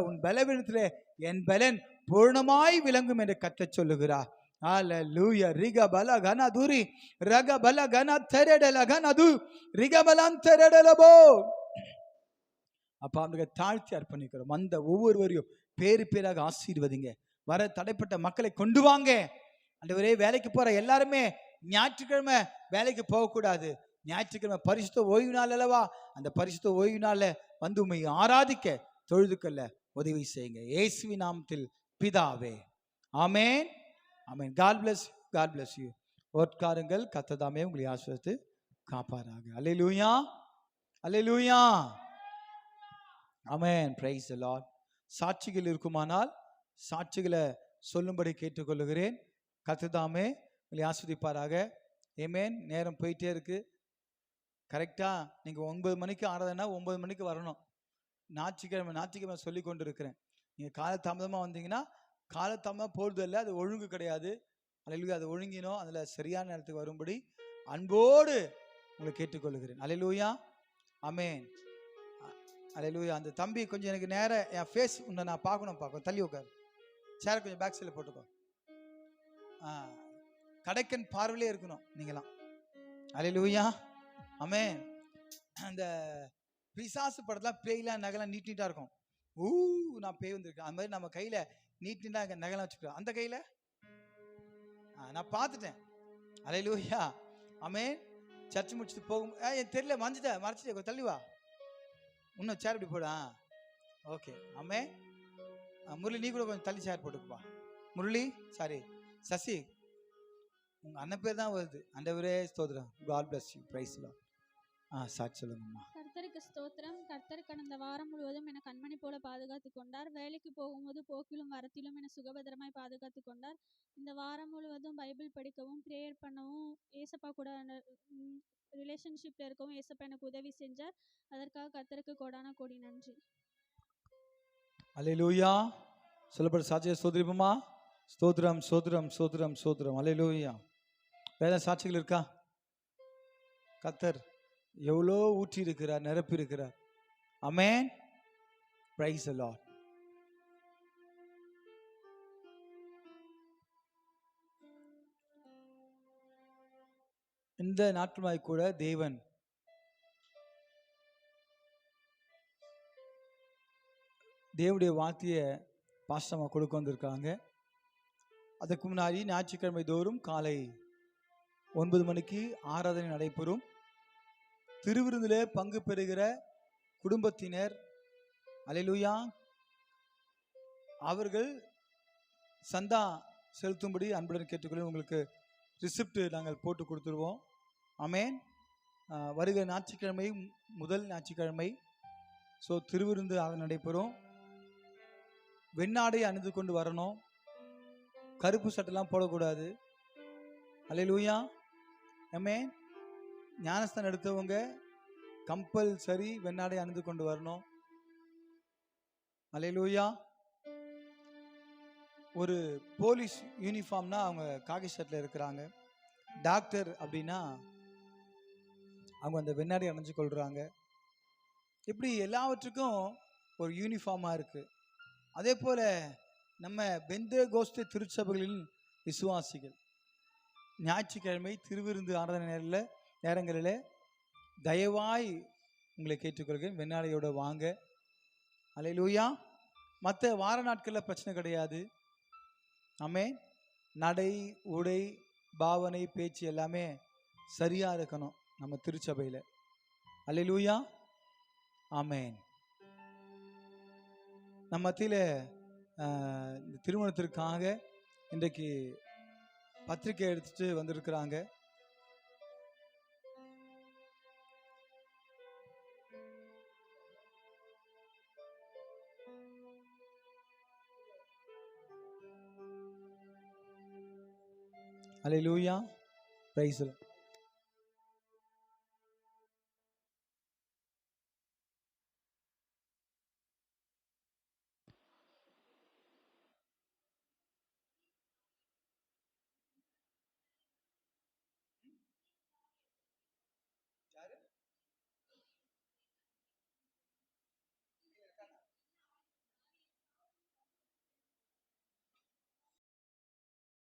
உன் பலவீனத்திலே என் பலன் பூர்ணமாய் விளங்கும் என்று கர்த்தர் சொல்லுகிறார். ஹalleluya. ரிகபல கனதுரி ரகபல கன தெரடல கனது ரிகபலன் தெரடலபோ. அப்ப அவங்க தாழ்த்தி அர்ப்பணிக்கிறோம். அந்த ஒவ்வொருவரையும் பேரு பேராக ஆசீர்வதிங்க. வர தடைப்பட்ட மக்களை கொண்டு வாங்க ஆண்டவரே. வேலைக்கு போற எல்லாருமே ஞாயிற்றுக்கிழமை வேலைக்கு போகக்கூடாது. ஞாயிற்றுக்கிழமை பரிசுத்த ஓய்வு நாள் அல்லவா? அந்த பரிசுத்த ஓய்வு நாள்ல வந்து உம்மை ஆராதிக்க தொழுதுக்கொள்ள உதவி செய்யுங்க. இயேசுவின் நாமத்தில் பிதாவே, ஆமென், ஆமென். God bless, God bless you. ஓட்காருங்கள். கர்த்தர் உங்களை ஆசீர்வதித்து காப்பாராக. அல்லேலூயா, அல்லேலூயா, ஆமென். Praise the Lord. சாட்சிகள் இருக்குமானால் சாட்சிகளை சொல்லும்படி கேட்டுக்கொள்கிறேன். கர்த்தர் உங்களை ஆசீர்வதிப்பாராக. ஆமென். நேரம் போயிட்டே இருக்கு. கரெக்டா நீங்க 9 மணிக்கு ஆராதனா 9 மணிக்கு வரணும். ஞாயிற்றுக்கிழமை சொல்லி கொண்டு இருக்கிறேன். நீங்க காலதாமதமா வந்தீங்கன்னா காலதாமதமா போறது இல்லை, அது ஒழுங்கு கிடையாது. அல்லேலூயா. அது ஒழுங்கினோம். அதுல சரியான நேரத்துக்கு வரும்படி அன்போடு உங்களை கேட்டுக்கொள்கிறேன். அல்லேலூயா, ஆமென், அல்லேலூயா. அந்த தம்பி கொஞ்சம் எனக்கு நேரம் என் ஃபேஸ் உன்னை நான் பார்க்கணும். தள்ளி உட்காரு. சேர் கொஞ்சம் பேக் சைடில் போட்டுக்கோ. கடைக்கன் பார்வையிலே இருக்கணும் நீங்களாம். அல்லேலூயா, ஆமென். அந்த பிசாசு படத்துல பேய்லாம் நகைலாம் நீட்டா இருக்கும். நான் பேய் வந்திருக்கேன். அது மாதிரி நம்ம கையில நீட்டா நகைலாம் வச்சுக்கிறோம். அந்த கையில நான் பார்த்துட்டேன். அல்லேலூயா, ஆமென். சர்ச் முடிச்சுட்டு போகும் தெரியல, மறைச்சிட்டே தள்ளி வா. இன்னும் சேர் இப்படி போடா. ஓகே, ஆமென். முரளி நீ கூட கொஞ்சம் தள்ளி சேர் போட்டுக்குப்பா. முரளி, சாரி சசி, உங்க அண்ணன் பேர் தான் வருது. ஆண்டவரே ஸ்தோத்திரம். God bless you. Praise the Lord. சாட்சி சொல்லுங்கம்மா. கர்த்தருக்கு ஸ்தோத்திரம். கர்த்தர் கடந்த வாரம் முழுவதும் என கண்மணி போல பாதுகாத்து கொண்டார். வேலைக்கு போகும்போது போக்கிலும் வரத்திலும் என சுகபத்திரமாய் பாதுகாத்து கொண்டார். இந்த வாரம் முழுவதும் பைபிள் படிக்கவும் ப்ரேயர் பண்ணவும் ஏசப்பா கூட ரிலேஷன்ஷிப்ல இருக்கவும் ஏசப்பா எனக்கு உதவி செஞ்சார். அதற்காக கர்த்தருக்கு கோடான கோடி நன்றி. அல்லேலூயா. சொல்லப்பட்ட சாட்சியை ஸ்தோத்திரிப்போமா? ஸ்தோத்திரம், ஸ்தோத்திரம், ஸ்தோத்திரம், ஸ்தோத்திரம். அல்லேலூயா. வேற சாட்சிகள் இருக்கா? கர்த்தர் எவ்வளோ ஊற்றி இருக்கிறார், நிரப்பி இருக்கிறார். ஆமென். Praise the lord. இந்த நாட்களாய் கூட தேவன் தேவனுடைய வார்த்தையை பாஸ்டமா கொடுக்க வந்திருக்காங்க. அதுக்கு முன்னாடி ஞாயிற்றுக்கிழமை தோறும் காலை 9 மணிக்கு ஆராதனை நடைபெறும். திருவிருந்திலே பங்கு பெறுகிற குடும்பத்தினர், அல்லேலூயா, அவர்கள் சந்தா செலுத்தும்படி அன்புடன் கேட்டுக்கொள்ள உங்களுக்கு ரிசிப்ட் நாங்கள் போட்டு கொடுத்துருவோம். ஆமென். வருகிற ஞாயிற்றுக்கிழமை முதல் ஞாயிற்றுக்கிழமை திருவிருந்து ஆராதனை நடைபெறும். வெண்ணாடை அணிந்து கொண்டு வரணும். கருப்பு சட்டெல்லாம் போடக்கூடாது. அல்லேலூயா, ஆமென். ஞானஸ்தானம் எடுத்தவங்க கம்பல்சரி வெண்ணாடை அணிந்து கொண்டு வரணும். அல்லேலூயா. ஒரு போலீஸ் யூனிஃபார்ம்னா அவங்க காக்கி ஷர்ட்ல இருக்கிறாங்க. டாக்டர் அப்படின்னா அவங்க அந்த வெண்ணாடை அணிஞ்சு கொள்றாங்க. இப்படி எல்லாவற்றுக்கும் ஒரு யூனிஃபார்மா இருக்கு. அதே போல நம்ம பெந்தேகோஸ்தே திருச்சபைகளின் விசுவாசிகள் ஞாயிற்றுக்கிழமை திருவிருந்து ஆராதனை நேரங்களில் தயவாய் உங்களை கேட்டுக்கொள்கிறேன், வெண்ணாடையோட வாங்க. அல்லேலூயா. மற்ற வார நாட்களில் பிரச்சனை கிடையாது. ஆமென். நடை, உடை, பாவனை, பேச்சு எல்லாமே சரியா இருக்கணும் நம்ம திருச்சபையில். அல்லேலூயா, ஆமென். நம்ம மத்தியில் இந்த திருமணத்திற்காக இன்றைக்கு பத்திரிக்கை எடுத்துட்டு வந்திருக்கிறாங்க. அல்லேலூயா, பிரைஸ் தி லார்ட்.